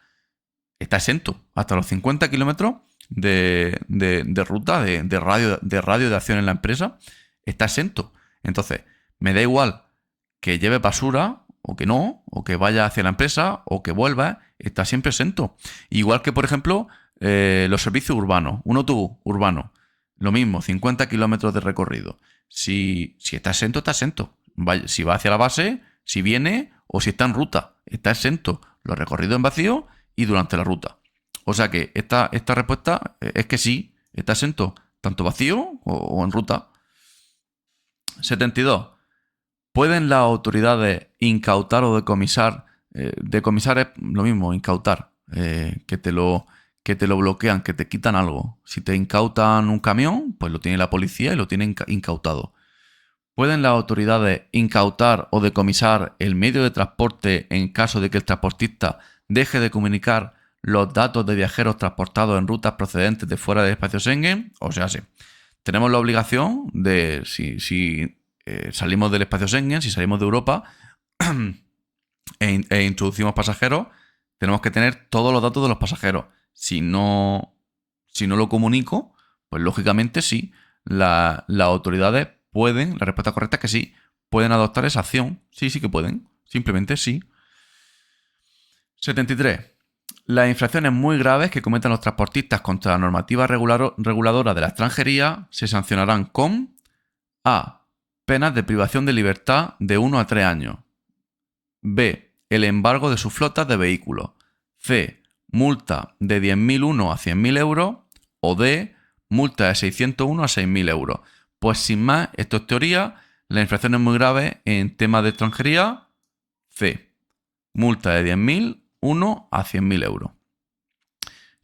está exento hasta los 50 kilómetros de ruta, de radio de acción en la empresa, está exento. Entonces, me da igual que lleve basura o que no, o que vaya hacia la empresa o que vuelva, está siempre exento. Igual que, por ejemplo, los servicios urbanos, un autobús urbano, lo mismo, 50 kilómetros de recorrido. Si está exento, está exento. Si va hacia la base, si viene o si está en ruta, está exento. Los recorridos en vacío y durante la ruta. O sea que esta respuesta es que sí, está exento, tanto vacío o en ruta. 72. ¿Pueden las autoridades incautar o decomisar? Decomisar es lo mismo, incautar. Que te lo bloquean, que te quitan algo. Si te incautan un camión, pues lo tiene la policía y lo tienen incautado. ¿Pueden las autoridades incautar o decomisar el medio de transporte en caso de que el transportista deje de comunicar los datos de viajeros transportados en rutas procedentes de fuera del espacio Schengen? O sea, sí. Tenemos la obligación de, si salimos del espacio Schengen, si salimos de Europa e introducimos pasajeros, tenemos que tener todos los datos de los pasajeros. Si no lo comunico, pues lógicamente sí, las autoridades pueden, la respuesta correcta es que sí, pueden adoptar esa acción. Sí que pueden, simplemente sí. 73. Las infracciones muy graves que cometan los transportistas contra la normativa reguladora de la extranjería se sancionarán con A. Penas de privación de libertad de 1 a 3 años. B. El embargo de sus flotas de vehículos. C. Multa de 10.001 a 100.000 euros. O D. Multa de 601 a 6.000 euros. Pues sin más, esto es teoría. Las infracciones muy graves en temas de extranjería. C. Multa de 10.001 a 100.000 euros.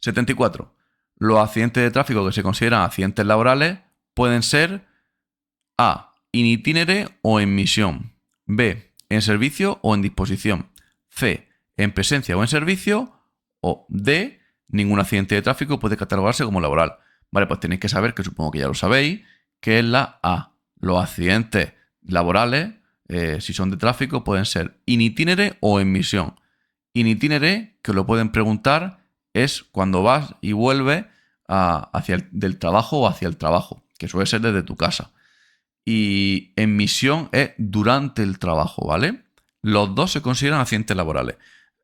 74. Los accidentes de tráfico que se consideran accidentes laborales pueden ser A. In itinere o en misión. B. En servicio o en disposición. C. En presencia o en servicio. O D. Ningún accidente de tráfico puede catalogarse como laboral. Vale, pues tenéis que saber, que supongo que ya lo sabéis, que es la A. Los accidentes laborales, si son de tráfico, pueden ser in itinere o en misión. In itinere, que lo pueden preguntar, es cuando vas y vuelves del trabajo o hacia el trabajo, que suele ser desde tu casa. Y en misión es durante el trabajo, ¿vale? Los dos se consideran accidentes laborales.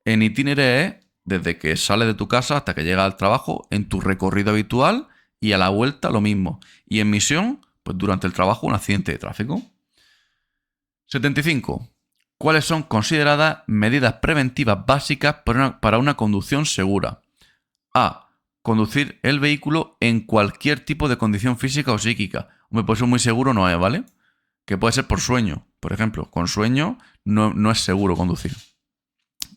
En itinere es desde que sales de tu casa hasta que llegas al trabajo, en tu recorrido habitual, y a la vuelta lo mismo. Y en misión, pues durante el trabajo, un accidente de tráfico. 75. ¿Cuáles son consideradas medidas preventivas básicas para una conducción segura? A. Conducir el vehículo en cualquier tipo de condición física o psíquica. Hombre, pues eso muy seguro no es, ¿vale? Que puede ser por sueño, por ejemplo. Con sueño no es seguro conducir.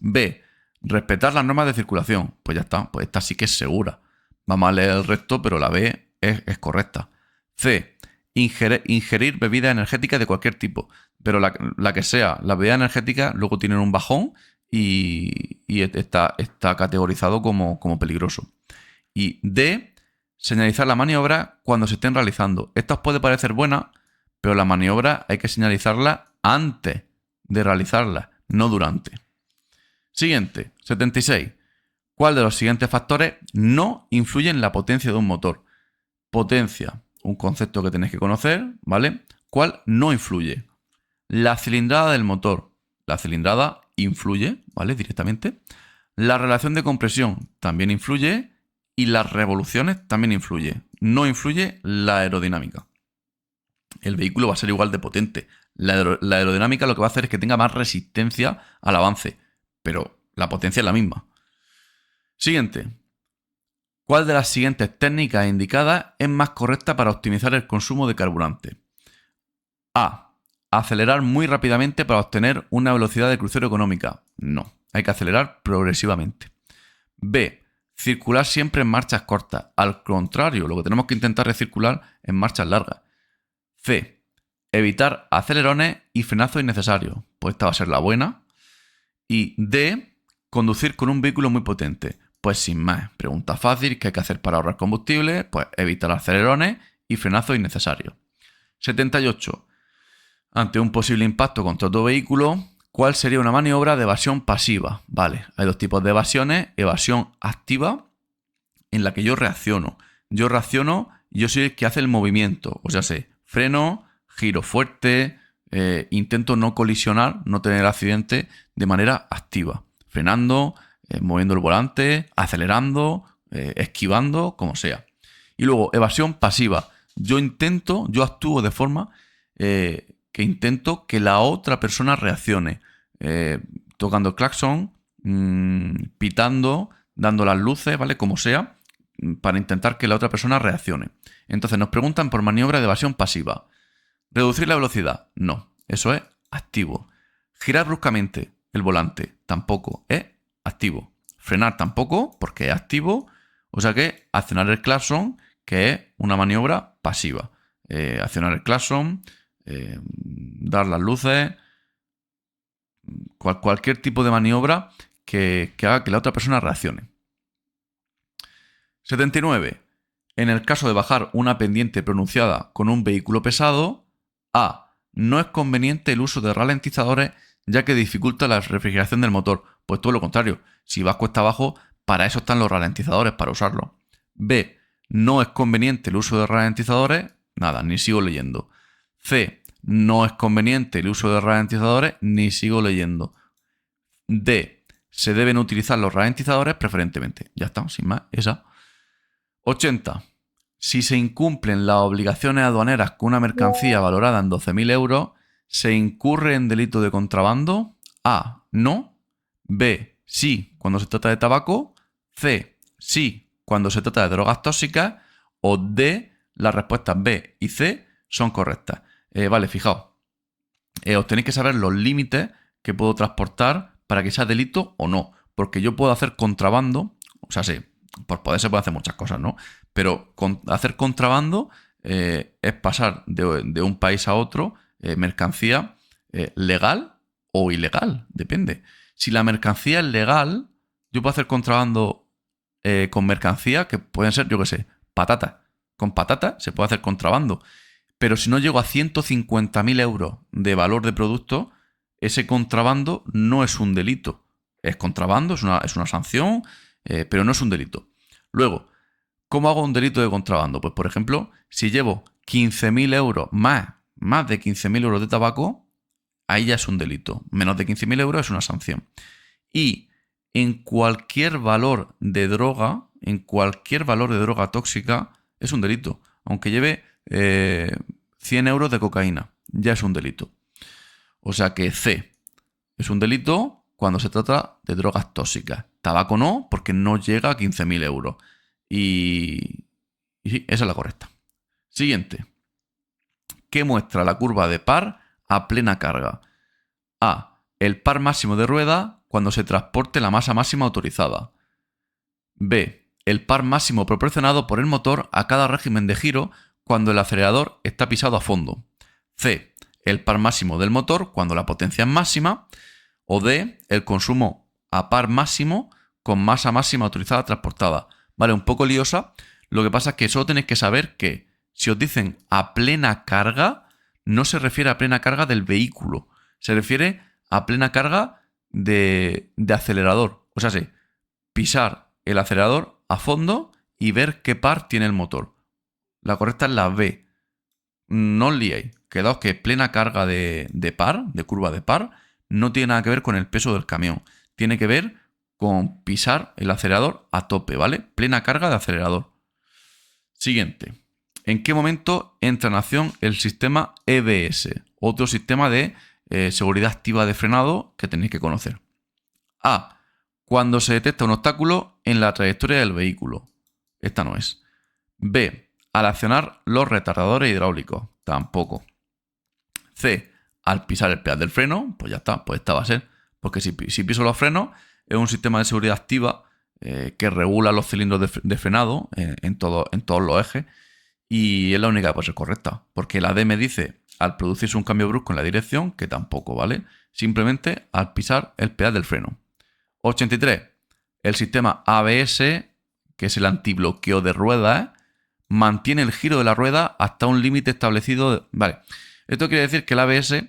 B. Respetar las normas de circulación. Pues ya está, pues esta sí que es segura. Vamos a leer el resto, pero la B es correcta. C. ingerir bebidas energéticas de cualquier tipo. Pero la que sea, las bebidas energéticas luego tienen un bajón y está categorizado como peligroso. Y D, señalizar la maniobra cuando se estén realizando. Esta os puede parecer buena, pero la maniobra hay que señalizarla antes de realizarla, no durante. Siguiente, 76. ¿Cuál de los siguientes factores no influye en la potencia de un motor? Potencia, un concepto que tenéis que conocer, ¿vale? ¿Cuál no influye? La cilindrada del motor. La cilindrada influye, ¿vale? Directamente. La relación de compresión también influye. Y las revoluciones también influye. No influye la aerodinámica. El vehículo va a ser igual de potente. La aerodinámica lo que va a hacer es que tenga más resistencia al avance. Pero la potencia es la misma. Siguiente. ¿Cuál de las siguientes técnicas indicadas es más correcta para optimizar el consumo de carburante? A. Acelerar muy rápidamente para obtener una velocidad de crucero económica. No, hay que acelerar progresivamente. B. Circular siempre en marchas cortas. Al contrario, lo que tenemos que intentar es circular en marchas largas. C. Evitar acelerones y frenazos innecesarios. Pues esta va a ser la buena. Y D. Conducir con un vehículo muy potente. Pues sin más, pregunta fácil, ¿qué hay que hacer para ahorrar combustible? Pues evitar acelerones y frenazos innecesarios. 78. Ante un posible impacto contra otro vehículo, ¿cuál sería una maniobra de evasión pasiva? Vale, hay dos tipos de evasiones. Evasión activa, en la que yo reacciono. Yo soy el que hace el movimiento. O sea, freno, giro fuerte, intento no colisionar, no tener accidente de manera activa. Frenando, moviendo el volante, acelerando, esquivando, como sea. Y luego, evasión pasiva. Yo actúo de forma que intento que la otra persona reaccione. Tocando el claxon, pitando, dando las luces, ¿vale? Como sea, para intentar que la otra persona reaccione. Entonces nos preguntan por maniobra de evasión pasiva. ¿Reducir la velocidad? No, eso es activo. ¿Girar bruscamente el volante? Tampoco, es activo. Frenar tampoco, porque es activo. O sea que accionar el claxon, que es una maniobra pasiva. Accionar el claxon, dar las luces, cualquier tipo de maniobra que haga que la otra persona reaccione. 79. En el caso de bajar una pendiente pronunciada con un vehículo pesado, A. No es conveniente el uso de ralentizadores ya que dificulta la refrigeración del motor. Pues todo lo contrario. Si vas cuesta abajo, para eso están los ralentizadores, para usarlos. B. No es conveniente el uso de ralentizadores. Nada, ni sigo leyendo. C. No es conveniente el uso de ralentizadores, ni sigo leyendo. D. Se deben utilizar los ralentizadores preferentemente. Ya está, sin más, esa. 80. Si se incumplen las obligaciones aduaneras con una mercancía valorada en 12.000 euros, ¿se incurre en delito de contrabando? A. No. B. Sí, cuando se trata de tabaco. C. Sí, cuando se trata de drogas tóxicas. O D. Las respuestas B y C son correctas. Vale, fijaos. Os tenéis que saber los límites que puedo transportar para que sea delito o no. Porque yo puedo hacer contrabando. O sea, sí, por poder se puede hacer muchas cosas, ¿no? Pero hacer contrabando es pasar de un país a otro mercancía legal o ilegal, depende. Si la mercancía es legal, yo puedo hacer contrabando con mercancía que pueden ser, yo qué sé, patatas. Con patatas se puede hacer contrabando. Pero si no llego a 150.000 euros de valor de producto, ese contrabando no es un delito. Es contrabando, es una sanción, pero no es un delito. Luego, ¿cómo hago un delito de contrabando? Pues, por ejemplo, si llevo 15.000 euros más de 15.000 euros de tabaco, ahí ya es un delito. Menos de 15.000 euros es una sanción. Y en cualquier valor de droga, tóxica, es un delito. Aunque lleve 100 euros de cocaína, ya es un delito. O sea que C es un delito cuando se trata de drogas tóxicas. Tabaco no, porque no llega a 15.000 euros. Y sí, esa es la correcta. Siguiente. ¿Qué muestra la curva de par a plena carga? A. El par máximo de rueda cuando se transporte la masa máxima autorizada. B. El par máximo proporcionado por el motor a cada régimen de giro cuando el acelerador está pisado a fondo. C, el par máximo del motor cuando la potencia es máxima. O D, el consumo a par máximo con masa máxima autorizada transportada. Vale, un poco liosa. Lo que pasa es que solo tenéis que saber que si os dicen a plena carga, no se refiere a plena carga del vehículo. Se refiere a plena carga de acelerador. O sea, sí, pisar el acelerador a fondo y ver qué par tiene el motor. La correcta es la B. No os liéis. Quedaos que plena carga de par, de curva de par, no tiene nada que ver con el peso del camión. Tiene que ver con pisar el acelerador a tope, ¿vale? Plena carga de acelerador. Siguiente. ¿En qué momento entra en acción el sistema EBS? Otro sistema de seguridad activa de frenado que tenéis que conocer. A. Cuando se detecta un obstáculo en la trayectoria del vehículo. Esta no es. B. Al accionar los retardadores hidráulicos. Tampoco. C. Al pisar el pedal del freno. Pues ya está, pues esta va a ser. Porque si piso los frenos, es un sistema de seguridad activa que regula los cilindros de frenado en todos los ejes. Y es la única que puede ser correcta. Porque la D me dice al producirse un cambio brusco en la dirección, que tampoco, ¿vale? Simplemente al pisar el pedal del freno. 83. El sistema ABS, que es el antibloqueo de ruedas, mantiene el giro de la rueda hasta un límite establecido. Vale. Esto quiere decir que el ABS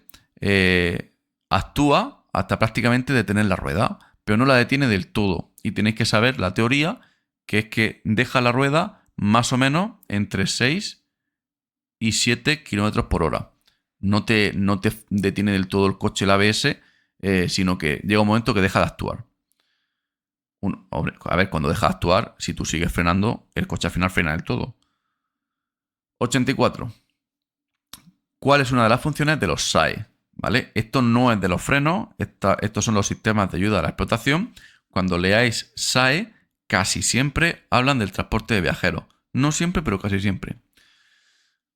actúa hasta prácticamente detener la rueda, pero no la detiene del todo. Y tenéis que saber la teoría, que es que deja la rueda más o menos entre 6 y 7 km por hora. No te detiene del todo el coche el ABS, sino que llega un momento que deja de actuar. A ver, cuando deja de actuar, si tú sigues frenando, el coche al final frena del todo. 84. ¿Cuál es una de las funciones de los SAE? ¿Vale? Esto no es de los frenos, estos son los sistemas de ayuda a la explotación. Cuando leáis SAE, casi siempre hablan del transporte de viajeros. No siempre, pero casi siempre.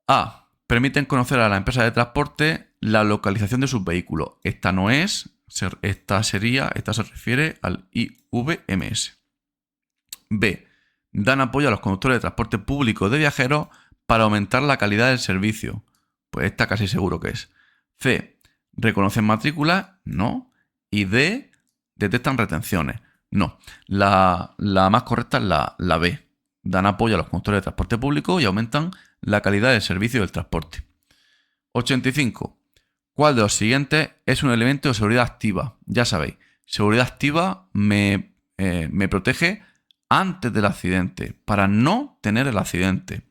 A. Permiten conocer a la empresa de transporte la localización de sus vehículos. Esta no es, esta se refiere al IVMS. B. Dan apoyo a los conductores de transporte público de viajeros para aumentar la calidad del servicio. Pues esta casi seguro que es. C. ¿Reconocen matrículas? No. Y D. ¿Detectan retenciones? No. La más correcta es la B. Dan apoyo a los conductores de transporte público y aumentan la calidad del servicio del transporte. 85. ¿Cuál de los siguientes es un elemento de seguridad activa? Ya sabéis, seguridad activa me protege antes del accidente, para no tener el accidente.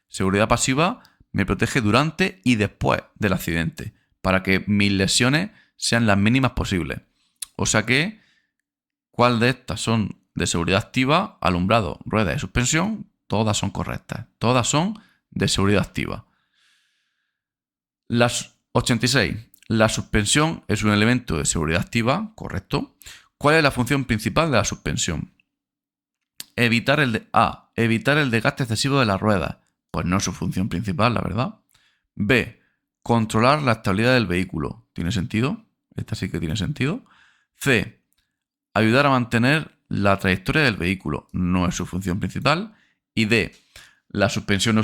Seguridad pasiva me protege durante y después del accidente, para que mis lesiones sean las mínimas posibles. O sea que, ¿cuál de estas son de seguridad activa? Alumbrado, ruedas y suspensión, todas son correctas. Todas son de seguridad activa. Las 86. La suspensión es un elemento de seguridad activa, correcto. ¿Cuál es la función principal de la suspensión? Evitar el desgaste excesivo de las ruedas. Pues no es su función principal, la verdad. B. Controlar la estabilidad del vehículo. ¿Tiene sentido? Esta sí que tiene sentido. C. Ayudar a mantener la trayectoria del vehículo. No es su función principal. Y D. La suspensión no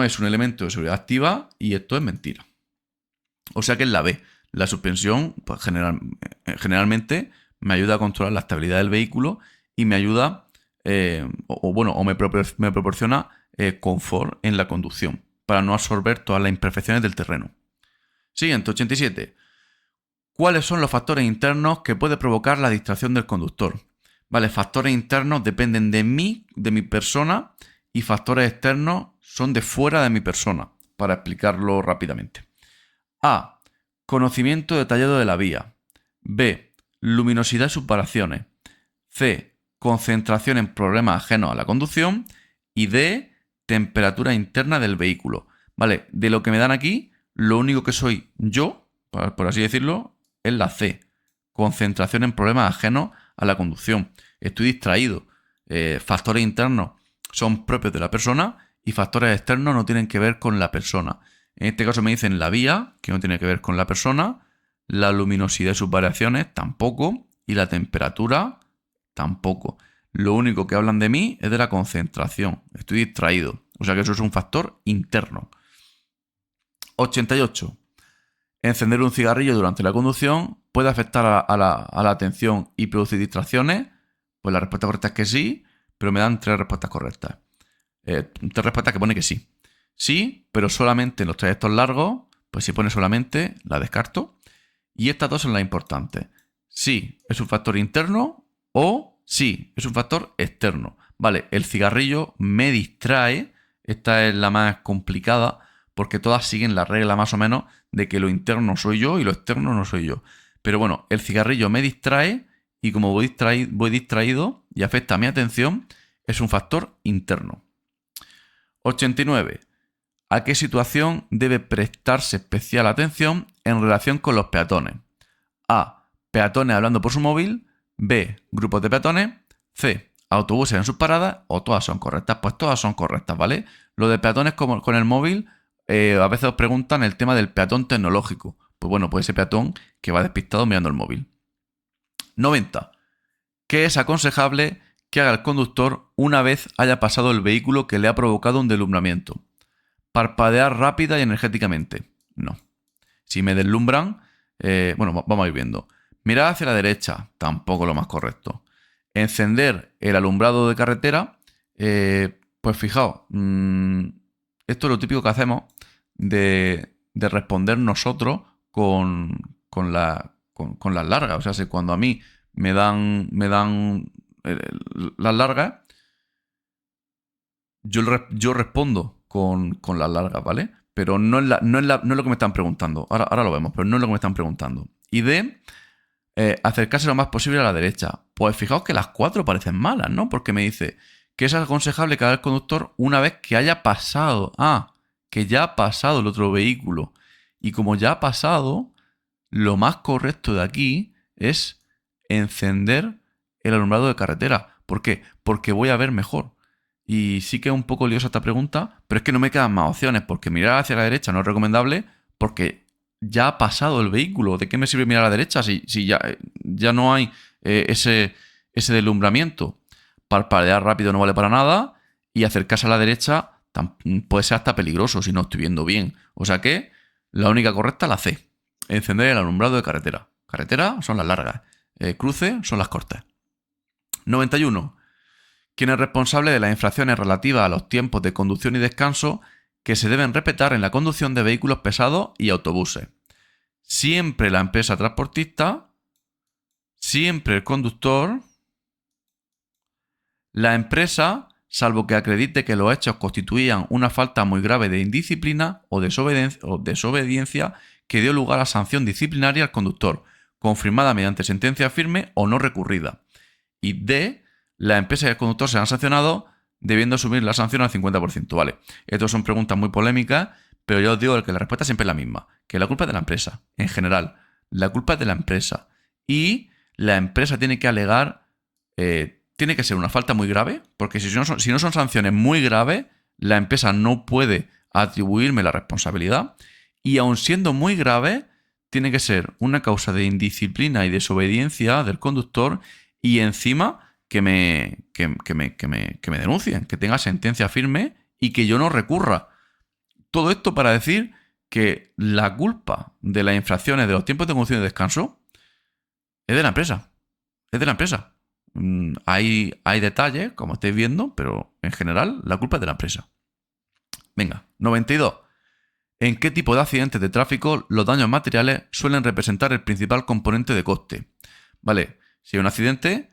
es un elemento de seguridad activa y esto es mentira. O sea que es la B. La suspensión pues, generalmente me ayuda a controlar la estabilidad del vehículo y me ayuda me proporciona confort en la conducción para no absorber todas las imperfecciones del terreno. Siguiente, 87. ¿Cuáles son los factores internos que puede provocar la distracción del conductor? Vale, factores internos dependen de mí, de mi persona, y factores externos son de fuera de mi persona, para explicarlo rápidamente. A. Conocimiento detallado de la vía. B. Luminosidad y sus variaciones. C. Concentración en problemas ajenos a la conducción. Y D. Temperatura interna del vehículo. Vale, de lo que me dan aquí, lo único que soy yo, por así decirlo, es la C. Concentración en problemas ajenos a la conducción. Estoy distraído. Factores internos son propios de la persona y factores externos no tienen que ver con la persona. En este caso me dicen la vía, que no tiene que ver con la persona, la luminosidad y sus variaciones tampoco, y la temperatura tampoco. Lo único que hablan de mí es de la concentración. Estoy distraído. O sea que eso es un factor interno. 88. Encender un cigarrillo durante la conducción puede afectar a la atención y producir distracciones. Pues la respuesta correcta es que sí, pero me dan 3 respuestas correctas. 3 respuestas que pone que sí. Sí, pero solamente en los trayectos largos. Pues si pone solamente, la descarto. Y estas dos son las importantes. Sí, es un factor interno o sí, es un factor externo. Vale, el cigarrillo me distrae. Esta es la más complicada porque todas siguen la regla más o menos de que lo interno soy yo y lo externo no soy yo. Pero bueno, el cigarrillo me distrae y como voy distraído y afecta a mi atención, es un factor interno. 89. ¿A qué situación debe prestarse especial atención en relación con los peatones? A. Peatones hablando por su móvil. B. Grupos de peatones. C. Autobuses en sus paradas. O todas son correctas. Pues todas son correctas, ¿vale? Lo de peatones con el móvil, a veces os preguntan el tema del peatón tecnológico. Pues bueno, pues ese peatón que va despistado mirando el móvil. 90. ¿Qué es aconsejable que haga el conductor una vez haya pasado el vehículo que le ha provocado un deslumbramiento? Parpadear rápida y energéticamente. No. Si me deslumbran, bueno, vamos a ir viendo. Mirar hacia la derecha, tampoco lo más correcto. Encender el alumbrado de carretera, pues fijaos, esto es lo típico que hacemos de responder nosotros con las largas. O sea, si cuando a mí me dan las largas, yo respondo con las largas, ¿vale? Pero no es lo que me están preguntando. Ahora lo vemos, pero no es lo que me están preguntando. Y de acercarse lo más posible a la derecha. Pues fijaos que las 4 parecen malas, ¿no? Porque me dice que es aconsejable que haga el conductor una vez que haya pasado. Que ya ha pasado el otro vehículo. Y como ya ha pasado, lo más correcto de aquí es encender el alumbrado de carretera. ¿Por qué? Porque voy a ver mejor. Y sí que es un poco liosa esta pregunta, pero es que no me quedan más opciones, porque mirar hacia la derecha no es recomendable, porque ya ha pasado el vehículo. ¿De qué me sirve mirar a la derecha si ya no hay ese deslumbramiento? Parpadear rápido no vale para nada, y acercarse a la derecha puede ser hasta peligroso si no estoy viendo bien. O sea que la única correcta es la C. Encender el alumbrado de carretera. Carretera son las largas. Cruce son las cortas. 91. ¿Quién es responsable de las infracciones relativas a los tiempos de conducción y descanso que se deben respetar en la conducción de vehículos pesados y autobuses? Siempre la empresa transportista, siempre el conductor, la empresa, salvo que acredite que los hechos constituían una falta muy grave de indisciplina o desobediencia que dio lugar a sanción disciplinaria al conductor, confirmada mediante sentencia firme o no recurrida. Y D. La empresa y el conductor serán sancionados debiendo asumir la sanción al 50%. Vale, estas son preguntas muy polémicas, pero yo os digo que la respuesta siempre es la misma, que la culpa es de la empresa, en general. La culpa es de la empresa. Y la empresa tiene que alegar, tiene que ser una falta muy grave, porque si no son sanciones muy graves, la empresa no puede atribuirme la responsabilidad. Y aun siendo muy grave, tiene que ser una causa de indisciplina y desobediencia del conductor y encima que me denuncien, que tenga sentencia firme y que yo no recurra. Todo esto para decir que la culpa de las infracciones de los tiempos de conducción y descanso es de la empresa. Es de la empresa. Hay detalles, como estáis viendo, pero en general la culpa es de la empresa. Venga, 92. ¿En qué tipo de accidentes de tráfico los daños materiales suelen representar el principal componente de coste? Vale, si hay un accidente,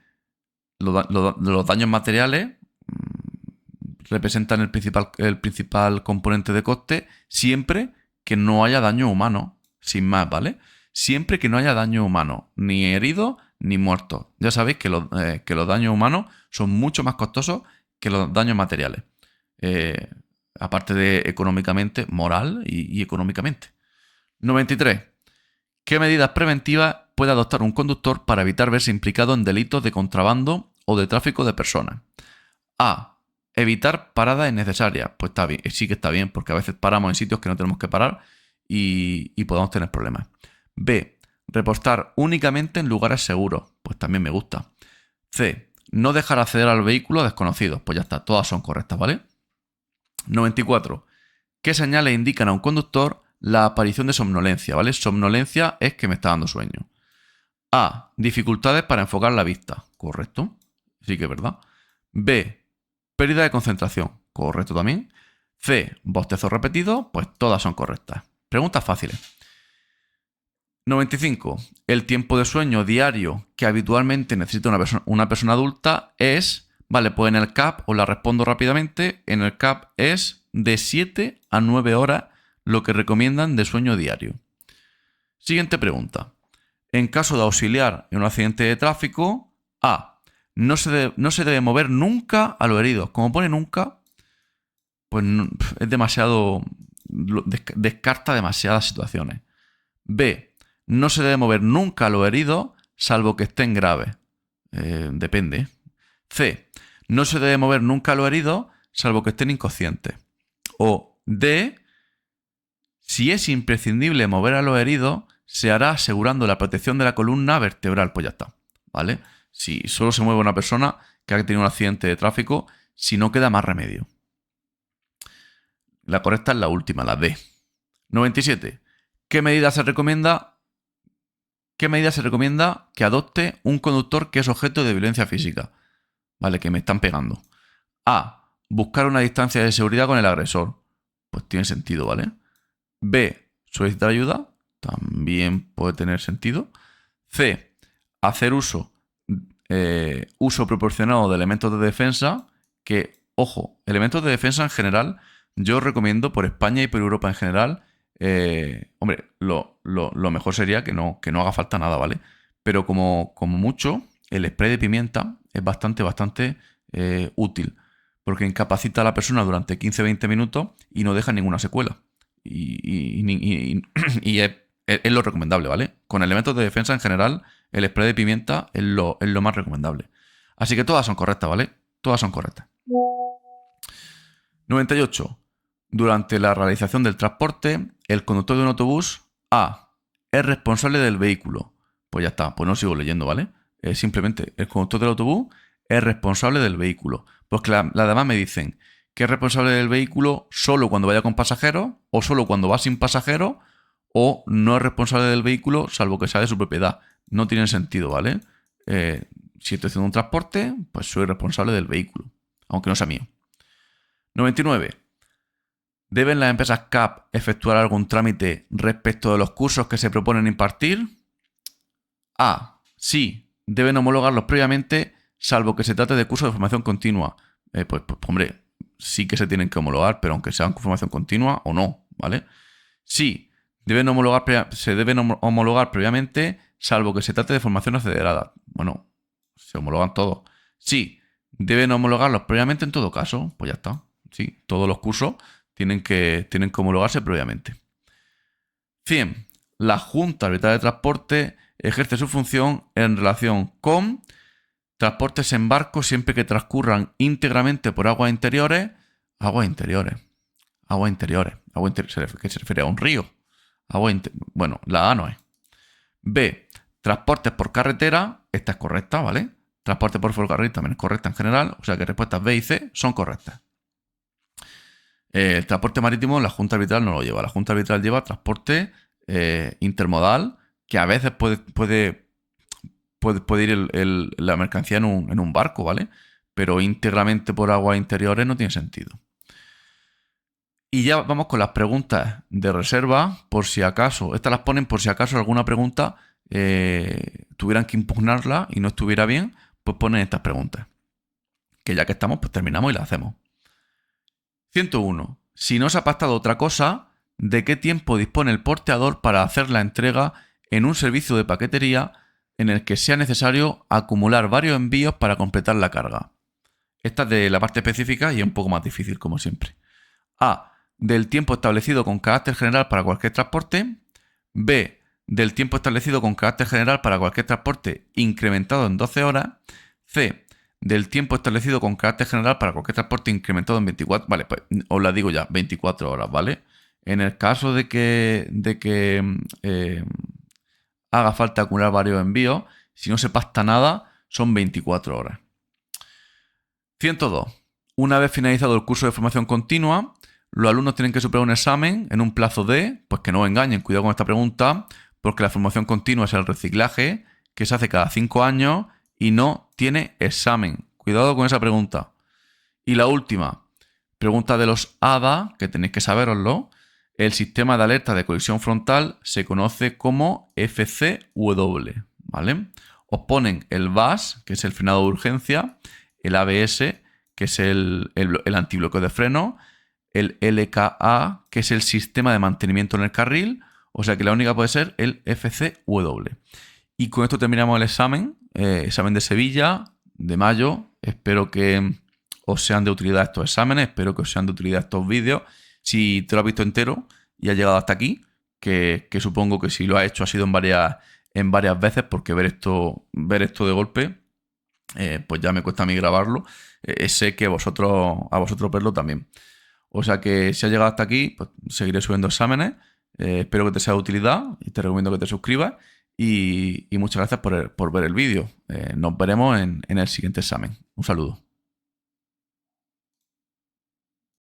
los daños materiales representan el principal componente de coste siempre que no haya daño humano, sin más, ¿vale? Siempre que no haya daño humano, ni heridos ni muertos. Ya sabéis que los daños humanos son mucho más costosos que los daños materiales. Aparte de económicamente, moral y económicamente. 93. ¿Qué medidas preventivas puede adoptar un conductor para evitar verse implicado en delitos de contrabando o de tráfico de personas? A. Evitar paradas innecesarias. Pues está bien, sí que está bien, porque a veces paramos en sitios que no tenemos que parar y podemos tener problemas. B. Repostar únicamente en lugares seguros. Pues también me gusta. C. No dejar acceder al vehículo a desconocidos. Pues ya está, todas son correctas, ¿vale? 94. ¿Qué señales indican a un conductor la aparición de somnolencia? ¿Vale? Somnolencia es que me está dando sueño. A. Dificultades para enfocar la vista. Correcto. Sí que es verdad. B. Pérdida de concentración. Correcto también. C. Bostezo repetido. Pues todas son correctas. Preguntas fáciles. 95. El tiempo de sueño diario que habitualmente necesita una persona adulta es... Vale, pues en el CAP os la respondo rápidamente. En el CAP es de 7 a 9 horas lo que recomiendan de sueño diario. Siguiente pregunta. En caso de auxiliar en un accidente de tráfico, A. No se debe mover nunca a los heridos. Como pone nunca, pues es demasiado... Descarta demasiadas situaciones. B. No se debe mover nunca a los heridos, salvo que estén graves. Depende. C. No se debe mover nunca a los heridos, salvo que estén inconscientes. O D. Si es imprescindible mover a los heridos, se hará asegurando la protección de la columna vertebral. Pues ya está, ¿vale? Si solo se mueve una persona que ha tenido un accidente de tráfico, si no queda más remedio. La correcta es la última, la D. 97. ¿Qué medida se recomienda que adopte un conductor que es objeto de violencia física? Vale, que me están pegando. A. Buscar una distancia de seguridad con el agresor. Pues tiene sentido, ¿vale? B. Solicitar ayuda. También puede tener sentido. C. Hacer uso proporcionado de elementos de defensa. Que, ojo, elementos de defensa en general, yo os recomiendo por España y por Europa en general. Hombre, lo mejor sería que no haga falta nada, ¿vale? Pero como mucho, el spray de pimienta es bastante útil. Porque incapacita a la persona durante 15-20 minutos y no deja ninguna secuela. Y es lo recomendable, ¿vale? Con elementos de defensa en general, el spray de pimienta es lo más recomendable. Así que todas son correctas, ¿vale? Todas son correctas. 98. Durante la realización del transporte, el conductor de un autobús A. Es responsable del vehículo. Pues ya está, pues no sigo leyendo, ¿vale? Simplemente, el conductor del autobús es responsable del vehículo. Pues que las demás me dicen que es responsable del vehículo solo cuando vaya con pasajeros, o solo cuando va sin pasajeros, o no es responsable del vehículo salvo que sea de su propiedad. No tiene sentido, ¿vale? Si estoy haciendo un transporte, pues soy responsable del vehículo, aunque no sea mío. 99. ¿Deben las empresas CAP efectuar algún trámite respecto de los cursos que se proponen impartir? A. Sí, deben homologarlos previamente, salvo que se trate de cursos de formación continua. Pues, hombre, sí que se tienen que homologar, pero aunque sean con formación continua o no, ¿vale? Sí, se deben homologar previamente, salvo que se trate de formación federada. Bueno, se homologan todos. Sí, deben homologarlos previamente en todo caso. Pues ya está. Sí, todos los cursos tienen que homologarse previamente. 100. La Junta Arbitral de Transporte ejerce su función en relación con transportes en barco siempre que transcurran íntegramente por aguas interiores. ¿Qué se refiere a un río? Bueno, la A no es. B. Transportes por carretera. Esta es correcta, ¿vale? Transporte por ferrocarril también es correcta en general. O sea que respuestas B y C son correctas. El transporte marítimo la Junta Arbitral no lo lleva. La Junta Arbitral lleva transporte intermodal, que a veces puede ir la mercancía en un barco, ¿vale? Pero íntegramente por aguas interiores no tiene sentido. Y ya vamos con las preguntas de reserva, por si acaso. Estas las ponen por si acaso alguna pregunta tuvieran que impugnarla y no estuviera bien, pues ponen estas preguntas. Que ya que estamos, pues terminamos y las hacemos. 101. Si no se ha pactado otra cosa, ¿de qué tiempo dispone el porteador para hacer la entrega en un servicio de paquetería en el que sea necesario acumular varios envíos para completar la carga? Esta es de la parte específica y es un poco más difícil, como siempre. A. Del tiempo establecido con carácter general para cualquier transporte. B. Del tiempo establecido con carácter general para cualquier transporte incrementado en 12 horas. C. Del tiempo establecido con carácter general para cualquier transporte incrementado en 24... Vale, pues os la digo ya, 24 horas, ¿vale? En el caso de que haga falta acumular varios envíos, si no se pacta nada, son 24 horas. 102. Una vez finalizado el curso de formación continua, Los alumnos tienen que superar un examen en un plazo de, pues que no os engañen, cuidado con esta pregunta, porque la formación continua es el reciclaje, que se hace cada 5 años y no tiene examen. Cuidado con esa pregunta. Y la última, pregunta de los ADA, que tenéis que saberoslo. El sistema de alerta de colisión frontal se conoce como FCW, ¿vale? Os ponen el VAS, que es el frenado de urgencia, el ABS, que es el antibloqueo de freno, el LKA, que es el sistema de mantenimiento en el carril, o sea que la única puede ser el FCW. Y con esto terminamos el examen de Sevilla, de mayo. Espero que os sean de utilidad estos exámenes, espero que os sean de utilidad estos vídeos. Si te lo has visto entero y has llegado hasta aquí, que supongo que si lo has hecho ha sido en varias veces, porque ver esto de golpe, pues ya me cuesta a mí grabarlo. Sé que a vosotros verlo también. O sea que si has llegado hasta aquí, pues seguiré subiendo exámenes. Espero que te sea de utilidad y te recomiendo que te suscribas. Y muchas gracias por ver el vídeo. Nos veremos en el siguiente examen. Un saludo.